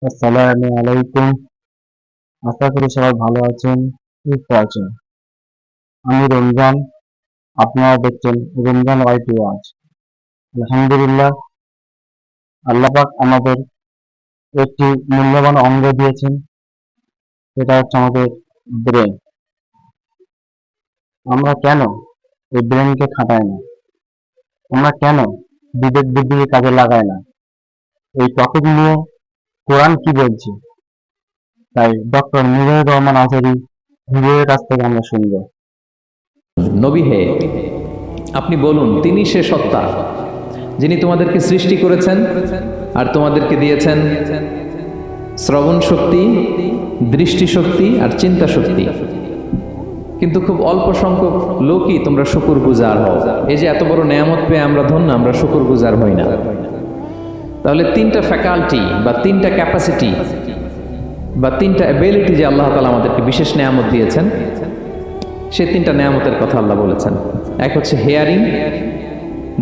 আসসালামু আলাইকুম। আশা করি সবাই ভালো আছেন, সুস্থ আছেন। আমি রমজান, আপনারা দেখছেন রমজান ওয়াইটি ওয়াচ। আলহামদুলিল্লাহ, আল্লাহ পাক আমাদের একটি মূল্যবান অঙ্গ দিয়েছেন, সেটা হচ্ছে আমাদের ব্রেন। আমরা কেন এই ব্রেনকে খাটাই না? আমরা কেন বিবেক বুদ্ধিকে কাজে লাগাই না? এই টপিক নিয়ে কোরআন কি বলছে, তাই ডক্টর মিজানুর রহমান আজহারী হুজুরের কাছ থেকে আমরা শুনবো। নবী হে, আপনি বলুন, তিনি সে সত্তা যিনি তোমাদেরকে সৃষ্টি করেছেন আর তোমাদেরকে দিয়েছেন শ্রবণ শক্তি, দৃষ্টি শক্তি আর চিন্তা শক্তি। কিন্তু খুব অল্প সংখ্যক লোকই তোমরা শুকরগুজার হও। এই যে এত বড় নেয়ামত পেয়ে আমরা ধন্য, আমরা শুকরগুজার হই না। তাহলে তিনটা ফ্যাকাল্টি বা তিনটা ক্যাপাসিটি বা তিনটা অ্যাবিলিটি যে আল্লাহ তাআলা আমাদেরকে বিশেষ নেয়ামত দিয়েছেন, সে তিনটা নেয়ামতের কথা আল্লাহ বলেছেন। এক হচ্ছে হেয়ারিং,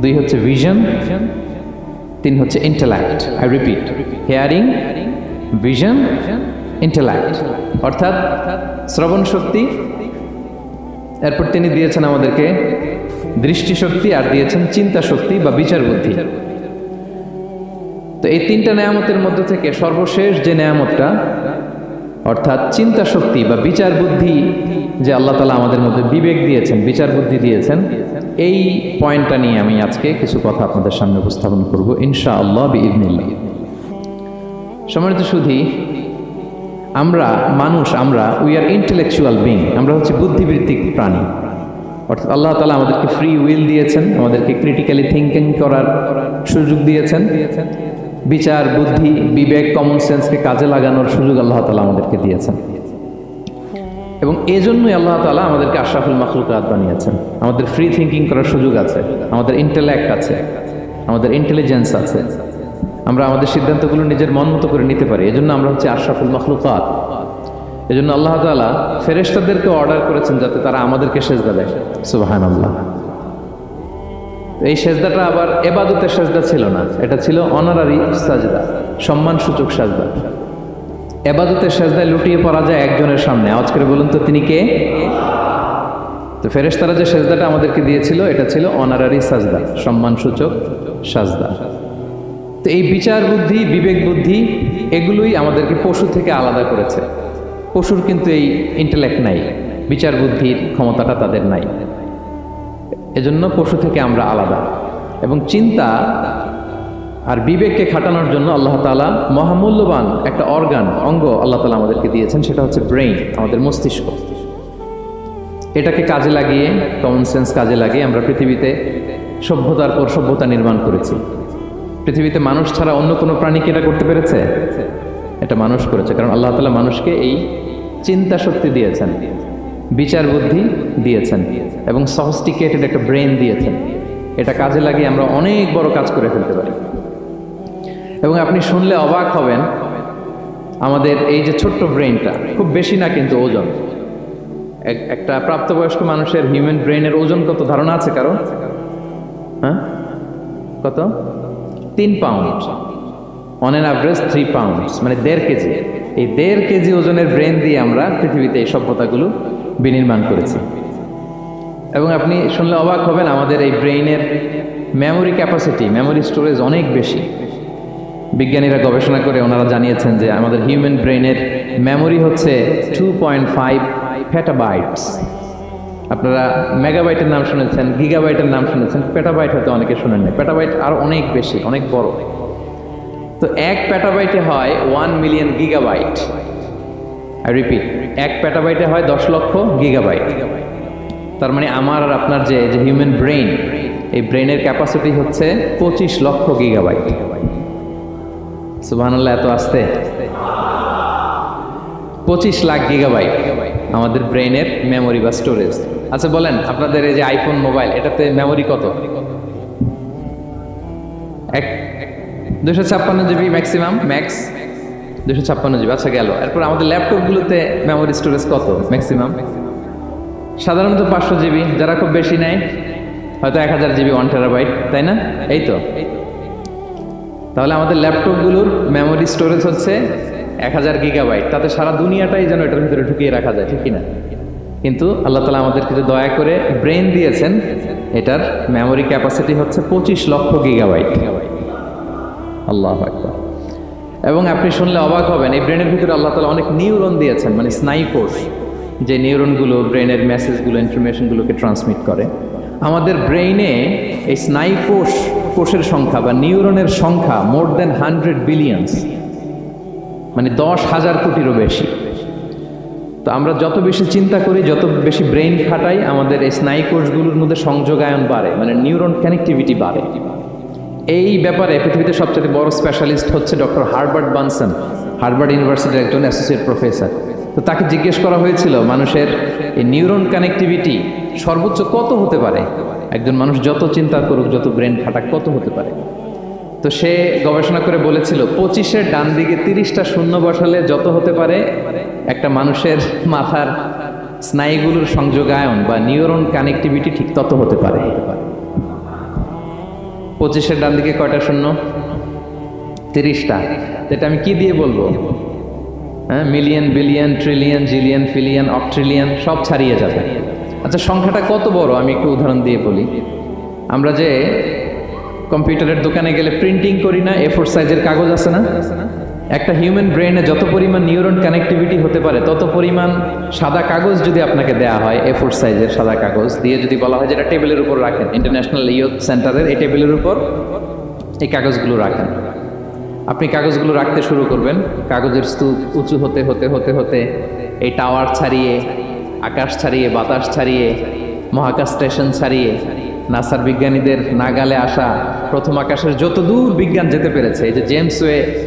দুই হচ্ছে ভিশন, তিন হচ্ছে intellect. I repeat, hearing, vision, intellect, অর্থাৎ শ্রবণ শক্তি, এরপর তিনি দিয়েছেন আমাদেরকে দৃষ্টিশক্তি আর দিয়েছেন চিন্তা শক্তি বা বিচার বুদ্ধি। তো এই তিনটা নেয়ামতের মধ্যে থেকে সর্বশেষ যে নেয়ামতটা অর্থাৎ চিন্তা শক্তি বা বিচার বুদ্ধি, যে আল্লাহ তাআলা আমাদের মধ্যে বিবেক দিয়েছেন, বিচার বুদ্ধি দিয়েছেন, এই পয়েন্টটা নিয়ে আমি আজকে কিছু কথা আপনাদের সামনে উপস্থাপন করব ইনশাআল্লাহ বিইذনিল্লাহ। সম্মানিত সুধী, আমরা মানুষ, উই আর ইন্টেলেকচুয়াল বিং, আমরা হচ্ছে বুদ্ধিবৃত্তিক প্রাণী। অর্থাৎ আল্লাহ তাআলা আমাদেরকে ফ্রি উইল দিয়েছেন, আমাদেরকে ক্রিটিক্যালি থিঙ্কিং করার সুযোগ দিয়েছেন, বিচার বুদ্ধি, বিবেক, কমন সেন্সকে কাজে লাগানোর সুযোগ আল্লাহ তাআলা আমাদেরকে দিয়েছেন। এবং এজন্যই আল্লাহ তাআলা আমাদেরকে আশরাফুল মাখলুকাত বানিয়েছেন। আমাদের ফ্রি থিঙ্কিং করার সুযোগ আছে, আমাদের ইন্টেলেক্ট আছে, আমাদের ইন্টেলিজেন্স আছে, আমরা আমাদের সিদ্ধান্তগুলো নিজের মন মতো করে নিতে পারি। এজন্য আমরা হচ্ছে আশরাফুল মাখলুকাত। এজন্য আল্লাহ তাআলা ফেরেশতাদেরকে অর্ডার করেছেন যাতে তারা আমাদেরকে সেজদা দেয়। সুবহানাল্লাহ। এই সেজদাটা আবার ইবাদতের সেজদা ছিল না, এটা ছিল অনারারি সাজদা, সম্মানসূচক সাজদা। ইবাদতের সেজদায় লুটিয়ে পড়া যায় একজনের সামনে। আওয়াজ করে বলুন তো, তিনি কে? তো ফেরেশতারা যে সেজদাটা আমাদেরকে দিয়েছিল, এটা ছিল অনারারি সাজদা, সম্মানসূচক সাজদা। তো এই বিচার বুদ্ধি, বিবেক বুদ্ধি, এগুলোই আমাদেরকে পশু থেকে আলাদা করেছে। পশুর কিন্তু এই ইন্টেলেক্ট নাই, বিচার বুদ্ধির ক্ষমতাটা তাদের নাই। এজন্য পশু থেকে আমরা আলাদা। এবং চিন্তা আর বিবেককে খাটানোর জন্য আল্লাহ তাআলা মহামূল্যবান একটা অঙ্গ আল্লাহ তাআলা আমাদেরকে দিয়েছেন, সেটা হচ্ছে ব্রেইন, আমাদের মস্তিষ্ক। এটাকে কাজে লাগিয়ে, কমন সেন্স কাজে লাগিয়ে আমরা পৃথিবীতে সভ্যতার পর সভ্যতা নির্মাণ করেছি। পৃথিবীতে মানুষ ছাড়া অন্য কোনো প্রাণীকে এটা করতে পেরেছে? এটা মানুষ করেছে, কারণ আল্লাহ তাআলা মানুষকে এই চিন্তা শক্তি দিয়েছেন, বিচার বুদ্ধি দিয়েছেন এবং সফিস্টিকেটেড একটা ব্রেন দিয়েছেন। এটা কাজে লাগিয়ে আমরা অনেক বড় কাজ করে ফেলতে পারি। এবং আপনি শুনলে অবাক হবেন, আমাদের এই যে ছোট্ট ব্রেনটা, খুব বেশি না কিন্তু ওজন, একটা প্রাপ্তবয়স্ক মানুষের হিউম্যান ব্রেনের ওজন কত ধারণা আছে কারো? হ্যাঁ, কত? 3 pound, on an average 3 pounds, মানে 1.5 কেজি। এই 1.5 কেজি ওজনের ব্রেন দিয়ে আমরা পৃথিবীতে এই সভ্যতাগুলো বিনির্মাণ করেছি। এবং আপনি শুনলে অবাক হবেন, আমাদের এই ব্রেইনের মেমোরি ক্যাপাসিটি, মেমোরি স্টোরেজ অনেক বেশি। বিজ্ঞানীরা গবেষণা করে ওনারা জানিয়েছেন যে আমাদের হিউম্যান ব্রেইনের মেমোরি হচ্ছে 2.5 পেটাবাইটস। আপনারা মেগাবাইটের নাম শুনেছেন, গিগাবাইটের নাম শুনেছেন, পেটাবাইট হয়তো অনেকে শুনেন না। পেটাবাইট আরো অনেক বেশি, অনেক বড়। তো 1 পেটাবাইটে হয় 1 মিলিয়ন গিগাবাইট। আই রিপিট, 1 পেটাবাইটে হয় 10 লক্ষ গিগাবাইট। তার মানে আমার আর আপনার যে হিউম্যান ব্রেইন, এই ব্রেইনের ক্যাপাসিটি হচ্ছে 25 লক্ষ গিগাবাইট। সুবহানাল্লাহ, এত আসতে 25 লাখ গিগাবাইট আমাদের ব্রেইনের মেমোরি বা স্টোরেজ। আচ্ছা বলেন, আপনাদের এই যে আইফোন মোবাইল, এটাতে মেমোরি কত? 256 জিবি ম্যাক্সিমাম, ম্যাক্স 256 জিবি। আচ্ছা গেল। এরপর আমাদের ল্যাপটপগুলোতে মেমোরি স্টোরেজ কত ম্যাক্সিমাম? সাধারণত 500 জিবি, যারা খুব বেশি নেয় হয়তো 1000 জিবি, 1 টেরাবাইট, তাই না? এই তো তাহলে আমাদের ল্যাপটপগুলোর মেমোরি স্টোরেজ হচ্ছে 1000 গিগাবাইট, তাতে সারা দুনিয়াটাই যেন এটার ভিতরে ঢুকিয়ে রাখা যায়, ঠিক কিনা? কিন্তু আল্লাহ তাআলা আমাদেরকে যে দয়া করে ব্রেন দিয়েছেন, এটার মেমোরি ক্যাপাসিটি হচ্ছে 25 লক্ষ গিগাবাইট। আল্লাহু আকবার। এবং আপনি শুনলে অবাক হবেন, এই ব্রেনের ভিতরে আল্লাহ তাআলা অনেক নিউরন দিয়েছেন, মানে স্নায়ু কোষ, যে নিউরনগুলো ব্রেনের মেসেজগুলো, ইনফরমেশনগুলোকে ট্রান্সমিট করে। আমাদের ব্রেইনে এই স্নায়ু কোষের সংখ্যা বা নিউরনের সংখ্যা মোর দেন 100 বিলিয়নস, মানে 10,000 কোটিরও বেশি। তো আমরা যত বেশি চিন্তা করি, যত বেশি ব্রেইন খাটাই, আমাদের এই স্নায়ু কোষগুলোর মধ্যে সংযোগায়ন বাড়ে, মানে নিউরন কানেক্টিভিটি বাড়ে। এই ব্যাপারে পৃথিবীতে সবচেয়ে বড় স্পেশালিস্ট হচ্ছে ডক্টর হার্বার্ট বানসন, হার্ভার্ড ইউনিভার্সিটির একজন অ্যাসোসিয়েট প্রফেসর। তো তাকে জিজ্ঞেস করা হয়েছিল মানুষের এই নিউরন কানেক্টিভিটি সর্বোচ্চ কত হতে পারে, একজন মানুষ যত চিন্তা করুক, যত ব্রেন খাটাক, কত হতে পারে। তো সে গবেষণা করে বলেছিল 25-এর ডান দিকে 30টা শূন্য বসালে যত হতে পারে একটা মানুষের মাথার স্নায়ুগুলোর সংযোগায়ন বা নিউরন কানেক্টিভিটি ঠিক তত হতে পারে। 25-এর ডান দিকে কয়টা শূন্য? 30টা। এটা আমি কি দিয়ে বলবো? হ্যাঁ, মিলিয়ন, বিলিয়ন, ট্রিলিয়ন, জিলিয়ন, ফিলিয়ন, অক্ট্রিলিয়ন সব ছাড়িয়ে যাবে। আচ্ছা, সংখ্যাটা কত বড় আমি একটু উদাহরণ দিয়ে বলি। আমরা যে কম্পিউটারের দোকানে গেলে প্রিন্টিং করি না, A4 সাইজের কাগজ আছে না? একটা হিউম্যান ব্রেনে যত পরিমাণ নিউরন কানেক্টিভিটি হতে পারে, তত পরিমাণ সাদা কাগজ যদি আপনাকে দেয়া হয়, A4 সাইজের সাদা কাগজ দিয়ে যদি বলা হয় যেটা টেবিলের উপর রাখেন, ইন্টারন্যাশনাল ইয়ুথ সেন্টারের এই টেবিলের উপর এই কাগজগুলো রাখেন, আপনি কাগজগুলো রাখতে শুরু করবেন। কাগজের স্তূপ উঁচু হতে হতে হতে হতে এই টাওয়ার ছাড়িয়ে, আকাশ ছাড়িয়ে, বাতাস ছাড়িয়ে, মহাকাশ স্টেশন ছাড়িয়ে, নাসার বিজ্ঞানীদের নাগালে আসা প্রথম আকাশের যত দূর বিজ্ঞান যেতে পেরেছে, এই যে জেমস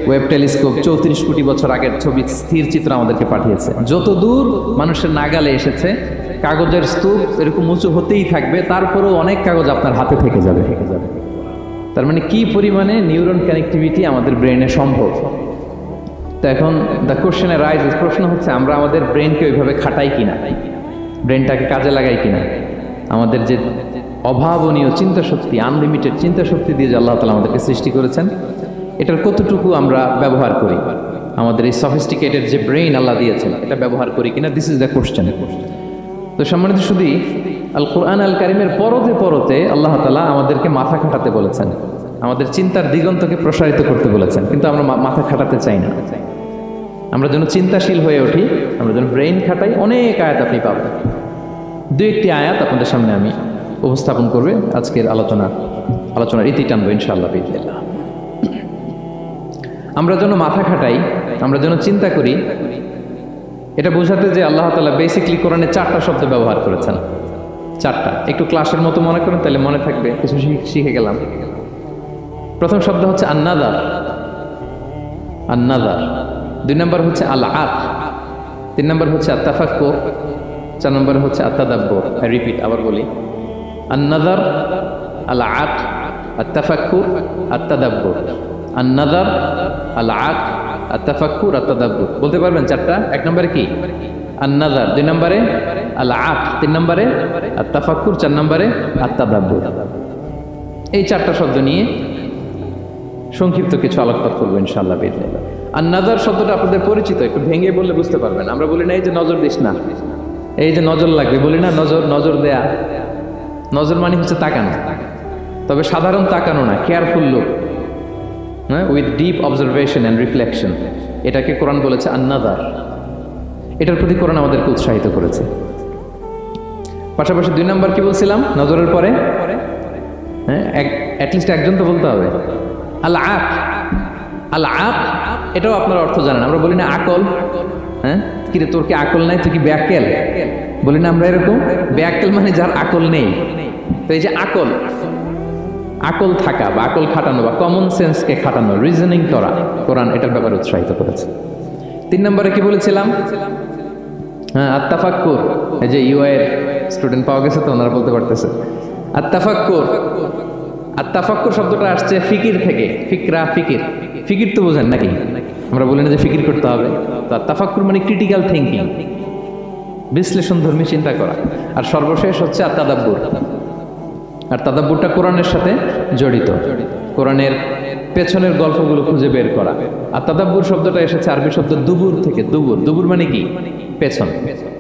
ওয়েব টেলিস্কোপ 34 কোটি বছর আগের ছবি, স্থির চিত্র আমাদেরকে পাঠিয়েছে, যত দূর মানুষের নাগালে এসেছে, কাগজের স্তূপ এরকম উঁচু হতেই থাকবে, তারপরেও অনেক কাগজ আপনার হাতে থেকে যাবে। তার মানে কি পরিমাণে নিউরন কানেক্টিভিটি আমাদের ব্রেনে সম্ভব। তো এখন দ্য কোশ্চেন রাইজেস, প্রশ্ন হচ্ছে আমরা আমাদের ব্রেনকে ওইভাবে খাটাই কিনা, ব্রেনটাকে কাজে লাগাই কিনা। আমাদের যে অভাবনীয় চিন্তা শক্তি, আনলিমিটেড চিন্তা শক্তি দিয়ে যে আল্লাহ তাআলা আমাদেরকে সৃষ্টি করেছেন, এটার কতটুকু আমরা ব্যবহার করি, আমাদের এই সফিস্টিকেটেড যে ব্রেইন আল্লাহ দিয়েছেন, এটা ব্যবহার করি কিনা, দিস ইজ দ্য কোশ্চেন। তো সম্মানিত শুধু আল কোরআন আল কারিমের পরতে পরতে আল্লাহ তাআলা আমাদেরকে মাথা খাটাতে বলেছেন, আমাদের চিন্তার দিগন্তকে প্রসারিত করতে বলেছেন, কিন্তু আমরা মাথা খাটাতে চাই না। আমরা যেন চিন্তাশীল হয়ে উঠি, আমরা যেন ব্রেইন খাটাই। অনেক আয়াত আপনি পাবেন, দু একটি আয়াত আপনাদের সামনে আমি উপস্থাপন করবে আজকের আলোচনার ইতি টানবো ইনশাআল্লাহ বিইজনিল্লাহ। আমরা যেন মাথা খাটাই, আমরা যেন চিন্তা করি, এটা বোঝাতে যে আল্লাহ তাআলা বেসিকলি কোরআনে 4টা শব্দ ব্যবহার করেছেন। 4টা, একটু ক্লাসের মতো মনে করেন, তাহলে মনে থাকবে, কিছু শিখে গেলাম। প্রথম শব্দ হচ্ছে আন্নাদার, আন্নাদার। 2 নম্বর হচ্ছে আল আক, 3 নম্বর হচ্ছে আত্তাফাক্কুর, 4 নম্বর হচ্ছে আত্তাদাব্বুর। আই রিপিট, আবার বলি, আন্নাদার, আল আক, আত্তাফাক্কুর, আত্তাদাব্বুর। আন্নাদার, আল আক, আত্তাফাক্কুর, আত্তাদাব্বুর। বলতে পারবেন 4টা? 1 নম্বরে কি? আন্নাদার, 2 নম্বরে আল আক, 3 নম্বরে আত্তাফাক্কুর, 4 নম্বরে আত্তাদাব্বুর। এই 4টা শব্দ নিয়ে সংক্ষিপ্ত কিছু আলোকপাত করবো ইনশাআল্লাহ বিইজনিল্লাহ। আর নাজার শব্দটা আপনাদের পরিচিত, একটু ভেঙে বললে বুঝতে পারবেন। আমরা বলি না এই যে নজর দিস না, এই যে নজর লাগবে, বলি না নজর দেয়া। নজর মানে হচ্ছে তাকানো, তবে সাধারণ তাকানো না, কেয়ারফুল লুক, হ্যাঁ, with deep observation and reflection. এটাকে কোরআন বলেছে আন-নাযার। এটার প্রতি কোরআন আমাদেরকে উৎসাহিত করেছে। পাশাপাশি 2 নম্বর কি বলছিলাম নজরের পরে? হ্যাঁ, অ্যাটলিস্ট একজন তো বলতে হবে। আল আক, আল আক, এটাও আপনার অর্থ জানেন। আমরা বলি না আকল, হ্যাঁ, কিরে তোর কি আকল নাই, তুই কি ব্যাকেল, বলি না আমরা এরকম? ব্যাকেল মানে যার আকল নেই। তো এই যে আকল, আকল থাকা বা আকল খাটানো বা কমন সেন্সকে খাটানো, রিজনিং করা, কোরআন এটার ব্যাপারে উৎসাহিত করেছে। 3 নম্বরে কি বলেছিলাম? হ্যাঁ, আত্তাফাক্কুর। এই যে ইউআইয়ের স্টুডেন্ট পাওয়া গেছে তো, ওনারা বলতে পারতেছে আত্তাফাক্কুর। আত্তাফাক্কুর শব্দটা আসছে ফিকির থেকে, ফিকরা, ফিকির। ফিকির তো বোঝেন নাকি? আমরা বলি না যে ফিকির করতে হবে। তো আত্তাফাক্কুর মানে ক্রিটিক্যাল থিঙ্কিং, বিশ্লেষণধর্মী চিন্তা করা। আর সর্বশেষ হচ্ছে আত্তাদাব্বুর। আর তাদাব্বুরটা কোরআনের সাথে জড়িত, কোরআনের পেছনের গল্পগুলো খুঁজে বের করা। আর তাদাব্বুর শব্দটা এসেছে আরবি শব্দ দুবুর থেকে। দুবুর, দুবুর মানে কি? পেছন।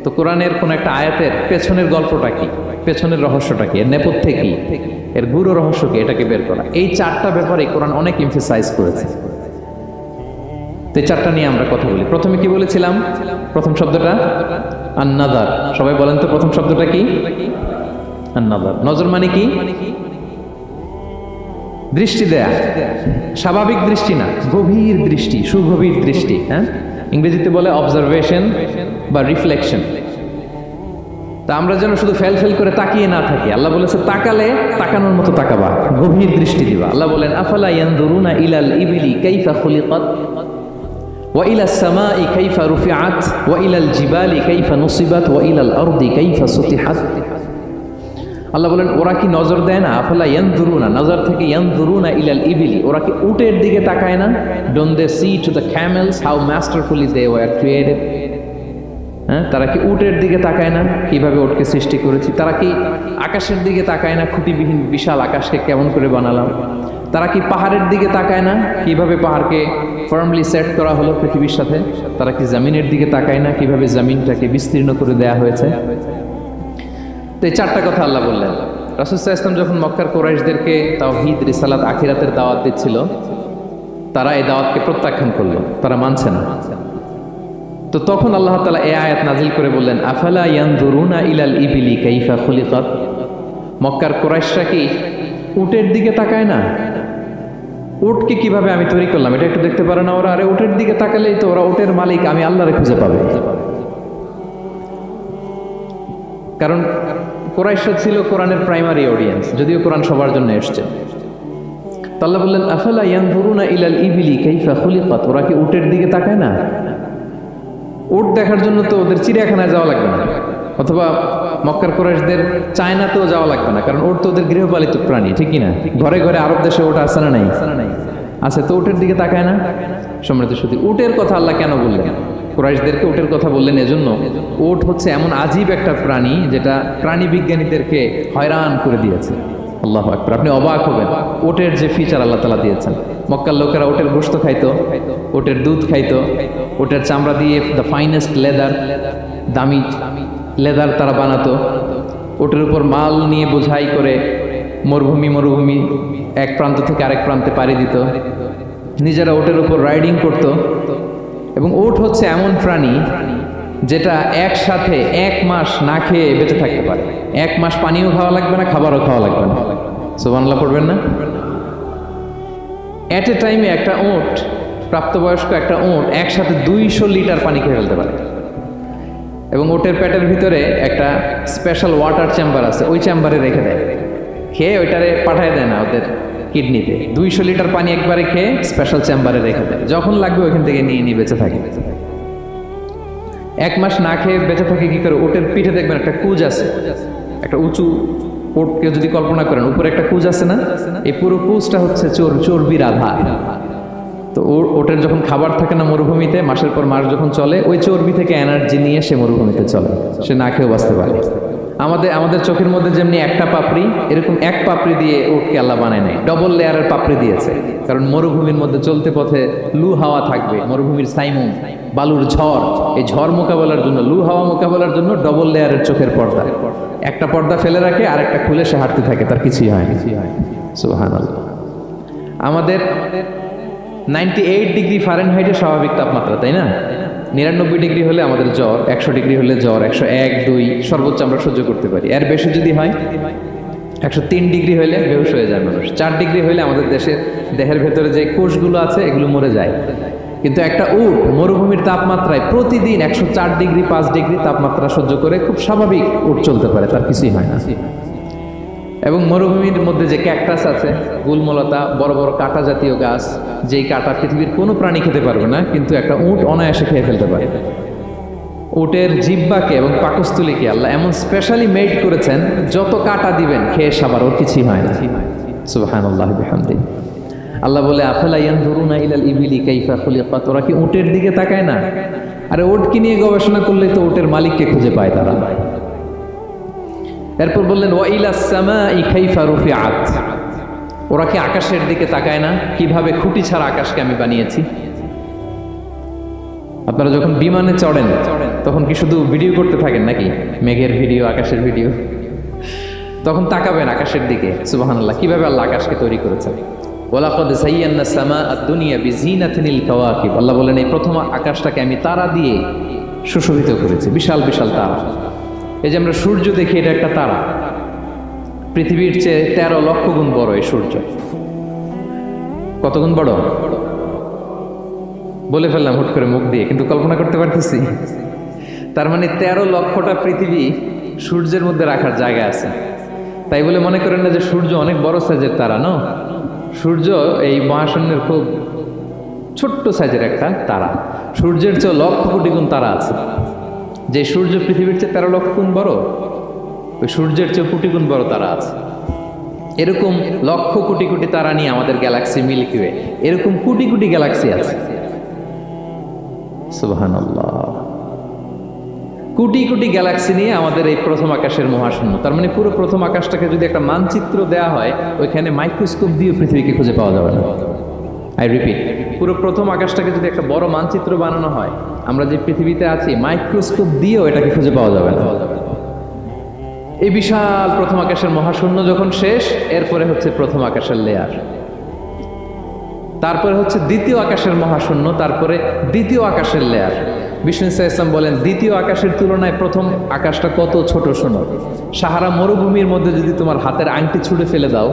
তো কোরআনের কোন একটা আয়াতের পেছনের গল্পটা কি, পেছনের রহস্যটা কি, এর নেপথ্যে কি, এর গুরু রহস্য কি, এটাকে বের করা। এই চারটা ব্যাপারে কোরআন অনেক এমফাসাইজ করেছে। তো এই চারটা নিয়ে আমরা কথা বলি। প্রথমে কি বলেছিলাম? প্রথম শব্দটা আন-নাযার। সবাই বলেন তো প্রথম শব্দটা কি? আন-নাযার। নজর মানে কি? দৃষ্টি দেয়া, স্বাভাবিক দৃষ্টি না, গভীর দৃষ্টি, সুগভীর দৃষ্টি। হ্যাঁ, ইংরেজিতে বলে অবজারভেশন বা রিফ্লেকশন। তা আমরা যেন শুধু ফেল ফেল করে তাকিয়ে না থাকি। আল্লাহ বলেছে তাকালে তাকানোর মতো তাকাবা, গভীর দৃষ্টি দিবা। আল্লাহ বলেন আফালা ইয়ানজুরুনা ইলাল ইবিলি কাইফা খুলিকাত ওয়া ইলাস সামাই কাইফা রুফিআত ওয়া ইলাল জিবালি কাইফা নুসিবাত ওয়া ইলাল আরদি কাইফা সুতিহাত। আল্লাহ বলেন ওরা কি নজর দেয় না? আফালা ইয়ানজুরুনা, নজর থেকে ইয়ানজুরুনা ইলাল ইবিলি, ওরা কি উটের দিকে তাকায় না? Don't they see to the camels how masterfully they were created? হ্যাঁ, তারা কি উটের দিকে তাকায় না কিভাবে উটকে সৃষ্টি করেছি? তারা কি আকাশের দিকে তাকায় না খুঁটিবিহীন বিশাল আকাশকে কেমন করে বানালাম? তারা কি পাহাড়ের দিকে তাকায় না কিভাবে পাহাড়কে ফার্মলি সেট করা হলো পৃথিবীর সাথে? তারা কি জমিনের দিকে তাকায় না কিভাবে জমিনটাকে বিস্তীর্ণ করে দেয়া হয়েছে? তো এই চারটা কথা আল্লাহ বললেন। রাসূল সাল্লাল্লাহু আলাইহি ওয়াসাল্লাম যখন মক্কার কুরাইশদেরকে তাওহীদ, রিসালাত, আখিরাতের দাওয়াত দিচ্ছিল, তারা এই দাওয়াতকে প্রত্যাখ্যান করলো, তারা মানছে না। তো তখন আল্লাহ তাআলা এই আয়াত নাজিল করে বললেন আফালা ইয়ানজুরুনা ইলাল ইবিলি কাইফা খুলিকাত। মক্কার কুরাইশরা কি উটের দিকে তাকায় না? উটকে কিভাবে আমি তৈরি করলাম এটা একটু দেখতে পারে না ওরা? আরে উটের দিকে তাকালেই তো ওরা উটের মালিক আমি আল্লাহরে খুঁজে পাবে। কারণ কুরাইশরা ছিল কোরআনের প্রাইমারি অডিয়েন্স, যদিও কোরআন সবার জন্য এসছে। তো আল্লাহ বললেন আফালা ইয়ানজুরুনা ইলাল ইবিলি কাইফা খুলিকাত, ওরা কি উটের দিকে তাকায় না? উট দেখার জন্য তো ওদের চিড়িয়াখানায় যাওয়া লাগবে না, অথবা মক্কার কুরাইশদের চায়নাতেও যাওয়া লাগবে না, কারণ উট তো ওদের গৃহপালিত প্রাণী, ঠিক কি না? ঘরে ঘরে আরব দেশে উট আছে না নাই? আছে। তো উটের দিকে তাকায় না? সম্মানিত সুধী, উটের কথা আল্লাহ কেন বললেন? কুরাইশদেরকে উটের কথা বললেন এজন্য, উট হচ্ছে এমন আজীব একটা প্রাণী যেটা প্রাণী বিজ্ঞানীদেরকে হয়রান করে দিয়েছে। আল্লাহু আকবার, আপনি অবাক হবেন উটের যে ফিচার আল্লাহ তাআলা দিয়েছেন। মক্কার লোকেরা উটের গোশত খাইতো, উটের দুধ খাইতো, উটের চামড়া দিয়ে দ্য ফাইনেস্ট লেদার, দামি লেদার তারা বানাতো। উটের উপর মাল নিয়ে বোঝাই করে মরুভূমি এক প্রান্ত থেকে আরেক প্রান্তে পাড়ি দিত, নিজেরা উটের উপর রাইডিং করত। এবং উট হচ্ছে এমন প্রাণী যেটা একসাথে 1 মাস না খেয়ে বেঁচে থাকতে পারে। 1 মাস পানিও খাওয়া লাগবে না, খাবারও খাওয়া লাগবে না। সুবহানাল্লাহ পড়বেন না? এট এ টাইমে একটা উট, প্রাপ্তবয়স্ক একটা উট একসাথে 200 লিটার পানি খেয়ে ফেলতে পারে। এবং উটের পেটের ভিতরে একটা স্পেশাল ওয়াটার চেম্বার আছে, ওই চেম্বারে রেখে দেয়, খেয়ে ওইটারে পাঠায় দেয় না ওদের কিডনিতে। 200 লিটার পানি একবারে খেয়ে স্পেশাল চেম্বারে রেখে দেয়, যখন লাগবে ওইখান থেকে নিয়ে নিয়ে বেঁচে থাকে। 1 মাস না খেয়ে বেঁচে থাকে কি করে? উটের পিঠে দেখবেন একটা কুজ আছে, একটা উঁচু উটকে যদি কল্পনা করেন, উপরে একটা কুজ আছে না? এই পুরো কুজটা হচ্ছে চর্বির আধার। তো ওটের যখন খাবার থাকে না মরুভূমিতে, মাসের পর মাস যখন চলে, ওই চর্বি থেকে এনার্জি নিয়ে সে মরুভূমিতে চলে, সে না খেয়েও বাঁচতে পারে। আমাদের চোখের মধ্যে যেমনি একটা পাপড়ি, এরকম এক পাপড়ি দিয়ে উটকে আল্লাহ বানায় নাই, ডবল লেয়ারের পাপড়ি দিয়েছে। কারণ মরুভূমির মধ্যে চলতে পথে লু হাওয়া থাকবে, মরুভূমির সাইমুম, বালুর ঝড়, এই ঝড় মোকাবেলার জন্য, লু হাওয়া মোকাবেলার জন্য ডবল লেয়ারের চোখের পর্দা। একটা পর্দা ফেলে রাখে আর একটা খুলে সে হাঁটতে থাকে, তার কিছুই হয় না। সুবহানাল্লাহ। আমাদের 98 ডিগ্রি ফারেনহাইটের স্বাভাবিক তাপমাত্রা, তাই না? 99 ডিগ্রি হলে আমাদের জ্বর, 100 ডিগ্রি হলে জ্বর, 101, 2 সর্বোচ্চ আমরা সহ্য করতে পারি। এর বেশি যদি হয়, 103 ডিগ্রি হলে বেহুশ হয়ে যায় মানুষ। 4 ডিগ্রি হলে আমাদের দেহের ভেতরে যে কোষগুলো আছে এগুলো মরে যায়। কিন্তু একটা উট মরুভূমির তাপমাত্রায় প্রতিদিন 104 ডিগ্রি 5 ডিগ্রি তাপমাত্রা সহ্য করে খুব স্বাভাবিক উট চলতে পারে, তার কিছুই হয় না। এবং মরুভূমির মধ্যে যে ক্যাকটাস আছে, গুলমলতা, বড় বড় কাঁটা জাতীয় গাছ, যেই কাঁটা পৃথিবীর কোনো প্রাণী খেতে পারবে না, কিন্তু একটা উট অনায়াসে খেয়ে ফেলতে পারে। উটের জিহ্বাকে এবং পাকস্থলীকে আল্লাহ এমন স্পেশালি মেড করেছেন, যত কাঁটা দিবেন খেয়ে সাবার ওর কিছুই হয় না। সুবহানাল্লাহি বিহামদিহি। আল্লাহ বলে আফালা ইয়ানজুরুনা ইলাল ইবিলি কাইফা খুলিকাত, ওরা কি উটের দিকে তাকায় না? আরে উটকে নিয়ে গবেষণা করলেই তো উটের মালিককে খুঁজে পায় তারা। এরপর বললেন ওয়া ইলাস সামাই কাইফা রুফিআত, ওরা কি আকাশের দিকে তাকায় না কিভাবে খুঁটি ছাড়া আকাশকে আমি বানিয়েছি? আপনারা যখন বিমানে চড়েন তখন কি শুধু ভিডিও করতে থাকেন নাকি? মেঘের ভিডিও, আকাশের ভিডিও, তখন তাকাবেন আকাশের দিকে। সুবহানাল্লাহ, কিভাবে আল্লাহ আকাশকে তৈরি করেছেন। ওয়ালাকাদ যায়্যানা সামা আদ-দুনিয়া বিজিনাতিনিল কাওয়াকিব, আল্লাহ বলেন এই প্রথম আকাশটাকে আমি তারা দিয়ে সুশোভিত করেছি, বিশাল বিশাল তারা। এই যে আমরা সূর্য দেখি, এটা একটা তারা, পৃথিবীর চেয়ে 13 লক্ষ গুণ বড় এই সূর্য। কত গুণ বড় বলে ফেললাম হুট করে মুখ দিয়ে, কিন্তু কল্পনা করতে পারতেছি। তার মানে 13 লক্ষটা পৃথিবী সূর্যের মধ্যে রাখার জায়গা আছে। তাই বলে মনে করেন না যে সূর্য অনেক বড় সাইজের তারা। ন, সূর্য এই মহাশূন্যের খুব ছোট্ট সাইজের একটা তারা। সূর্যের চেয়ে লক্ষ কোটি গুণ তারা আছে। যে সূর্য পৃথিবীর চেয়ে 13 লক্ষ গুণ বড়, ওই সূর্যের চেয়ে কোটি গুণ বড় তারা আছে। এরকম লক্ষ কোটি কোটি তারা নিয়ে আমাদের গ্যালাক্সি মিল্কি ওয়ে, এরকম কোটি কোটি গ্যালাক্সি আছে। সুবহানাল্লাহ, কোটি কোটি গ্যালাক্সি নিয়ে আমাদের এই প্রথম আকাশের মহাশূন্য। তার মানে পুরো প্রথম আকাশটাকে যদি একটা মানচিত্র দেওয়া হয়, ওইখানে মাইক্রোস্কোপ দিয়ে পৃথিবীকে খুঁজে পাওয়া যাবে না। আই রিপিট, পুরো প্রথম আকাশটাকে যদি একটা বড় মানচিত্র বানানো হয়, আমরা যে পৃথিবীতে আছি মাইক্রোস্কোপ দিয়েও এটাকে খুঁজে পাওয়া যাবে না। এই বিশাল প্রথম আকাশের মহাশূন্য যখন শেষ, এরপরে হচ্ছে প্রথম আকাশের লেয়ার, তারপরে হচ্ছে দ্বিতীয় আকাশের মহাশূন্য, তারপরে দ্বিতীয় আকাশের লেয়ার। বিষ্ণু ইসলাম বলেন দ্বিতীয় আকাশের তুলনায় প্রথম আকাশটা কত ছোট শোনো। সাহারা মরুভূমির মধ্যে যদি তোমার হাতের আংটি ছুঁড়ে ফেলে দাও,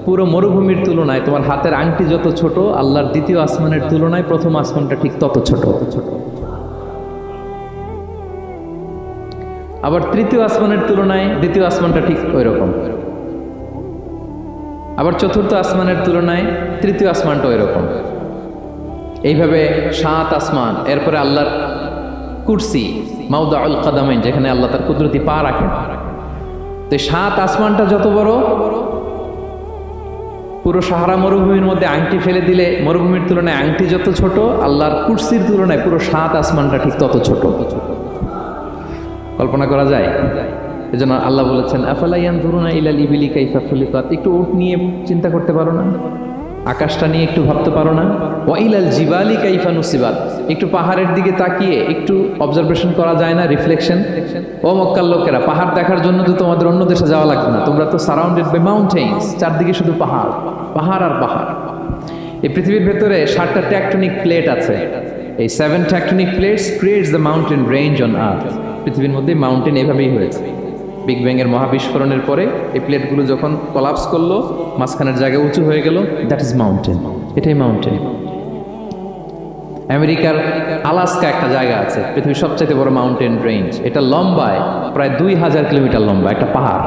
পুরো মরুভূমির তুলনায় তোমার হাতের আংটি যত ছোট, আল্লাহর দ্বিতীয় আসমানের তুলনায় প্রথম আসমানটা ঠিক তত ছোট। আবার তৃতীয় আসমানের তুলনায় দ্বিতীয় আসমানটা ঠিক ওই রকম। আবার চতুর্থ আসমানের তুলনায় তৃতীয় আসমানটা ওই রকম। এইভাবে 7 আসমান, এরপরে আল্লাহর কুরসি, মাওদাউল কাদামাইন, যেখানে আল্লাহ তার কুদরতি পা রাখেন। তো 7 আসমানটা যত বড়, পুরো সাহারা মরুভূমির মধ্যে আংটি ফেলে দিলে মরুভূমির তুলনায় আংটি যত ছোট, আল্লাহর কুরসির তুলনায় পুরো 7 আসমানটা ঠিক তত ছোট। কল্পনা করা যায়? এজন্য আল্লাহ বলেছেন আফালা ইয়ানজুরুনা ইলাল ইবিলি কাইফা খুলিকাত, একটু উট নিয়ে চিন্তা করতে পারো না? আকাশটা নিয়ে একটু ভাবতে পারো না? ওয়া ইলাল জিবালি কাইফা নুসিবাত, একটু পাহাড়ের দিকে তাকিয়ে একটু অবজারভেশন করা যায় না, রিফ্লেকশন? ও মক্কার লোকেরা, পাহাড় দেখার জন্য তো তোমাদের অন্য দেশে যাওয়া লাগবে না, তোমরা তো সারাউন্ডেড বাই মাউন্টেন্স, চারদিকে শুধু পাহাড়, পাহাড় আর পাহাড়। এই পৃথিবীর ভেতরে 7টা টেকটনিক প্লেট আছে। এই 7 tectonic plates creates the mountain range on earth. পৃথিবীর মধ্যে মাউন্টেন এভাবেই হয়েছে। বিগ ব্যাং এর মহাবিস্ফোরণের পরে এই প্লেটগুলো যখন কোলাপস করলো, মাঝখানের জায়গা উঁচু হয়ে গেল, দ্যাট ইজ মাউন্টেন। এটাই মাউন্টেন। আমেরিকার আলাস্কা একটা জায়গা আছে, পৃথিবীর সবচেয়ে বড় মাউন্টেন রেঞ্জ। এটা লম্বায় প্রায় 2000 কিলোমিটার লম্বা একটা পাহাড়।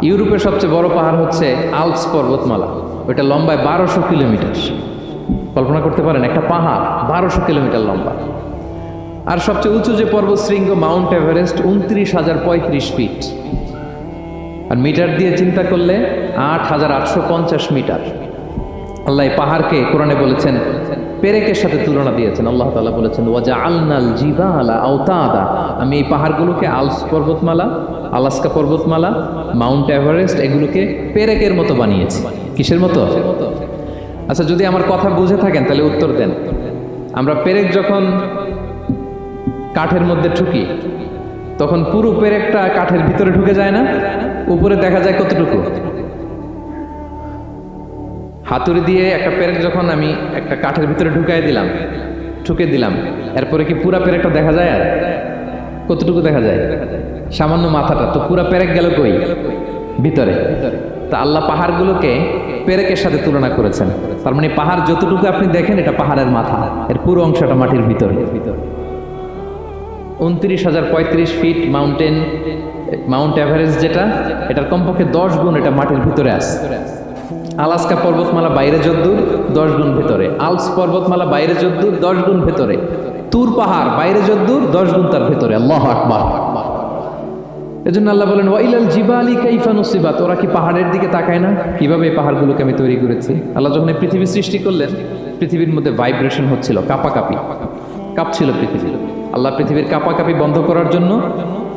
ইউরোপের সবচেয়ে বড় পাহাড় হচ্ছে আল্পস পর্বতমালা, ওইটা লম্বায় 1200 কিলোমিটার। কল্পনা করতে পারেন, একটা পাহাড় 1200 কিলোমিটার লম্বা। আর সবচেয়ে উঁচু যে পর্বতশৃঙ্গ মাউন্ট এভারেস্ট 29,035 ফিট, আর মিটার দিয়ে চিন্তা করলে 8,850 মিটার। আল্লাহ এই পাহাড়কে কোরআনে বলেছেন পেরেকের সাথে তুলনা দিয়েছেন। আল্লাহ তাআলা বলেছেন ওয়াজআলনাল জিবালা আওতাদা, আমি এই পাহাড়গুলোকে আল্পস পর্বতমালা, আলাস্কা পর্বতমালা, মাউন্ট এভারেস্ট, এগুলোকে পেরেকের মতো বানিয়েছি। কিসের মতো? আচ্ছা, যদি আমার কথা বুঝে থাকেন তাহলে উত্তর দেন। আমরা পেরেক যখন কাঠের মধ্যে ঠুকি, তখন পুরো পেরেকটা কাঠের ভিতরে ঢুকে যায় না? উপরে দেখা যায় কতটুকু? হাতুড়ি দিয়ে একটা পেরেক যখন আমি একটা কাঠের ভিতরে ঠুকে দিলাম, এরপরে কি পুরা পেরেকটা দেখা যায়? আর কতটুকু দেখা যায়? সামান্য মাথাটা। তো পুরা পেরেক গেল কই? ভিতরে। তা আল্লাহ পাহাড়গুলোকে পেরেকের সাথে তুলনা করেছেন। তার মানে পাহাড় যতটুকু আপনি দেখেন, এটা পাহাড়ের মাথা, এর পুরো অংশটা মাটির ভিতরে। 29,035 ফিট মাউন্ট এভারেস্ট যেটা, এটার কমপক্ষে 10 গুণ এটা মাটির ভিতরে আছে। আলাস্কা পর্বতমালা বাইরে যদ্দূর, 10 গুণ ভেতরে। আল্পস পর্বতমালা বাইরে যদ্দূর, 10 গুণ ভেতরে। তুর পাহাড় বাইরে যদ্দূর, 10 গুণ তার ভেতরে। আল্লাহু আকবার। এজন্য আল্লাহ বলেন ওয়াইলাল জিবালি কাইফা নুসিবাত, ওরা কি পাহাড়ের দিকে তাকায় না কিভাবে এই পাহাড়গুলোকে আমি তৈরি করেছি? আল্লাহ যখন এই পৃথিবী সৃষ্টি করলেন, পৃথিবীর মধ্যে ভাইব্রেশন হচ্ছিল, কাঁপছিল পৃথিবী। আল্লাহ পৃথিবীর কাঁপাকাঁপি বন্ধ করার জন্য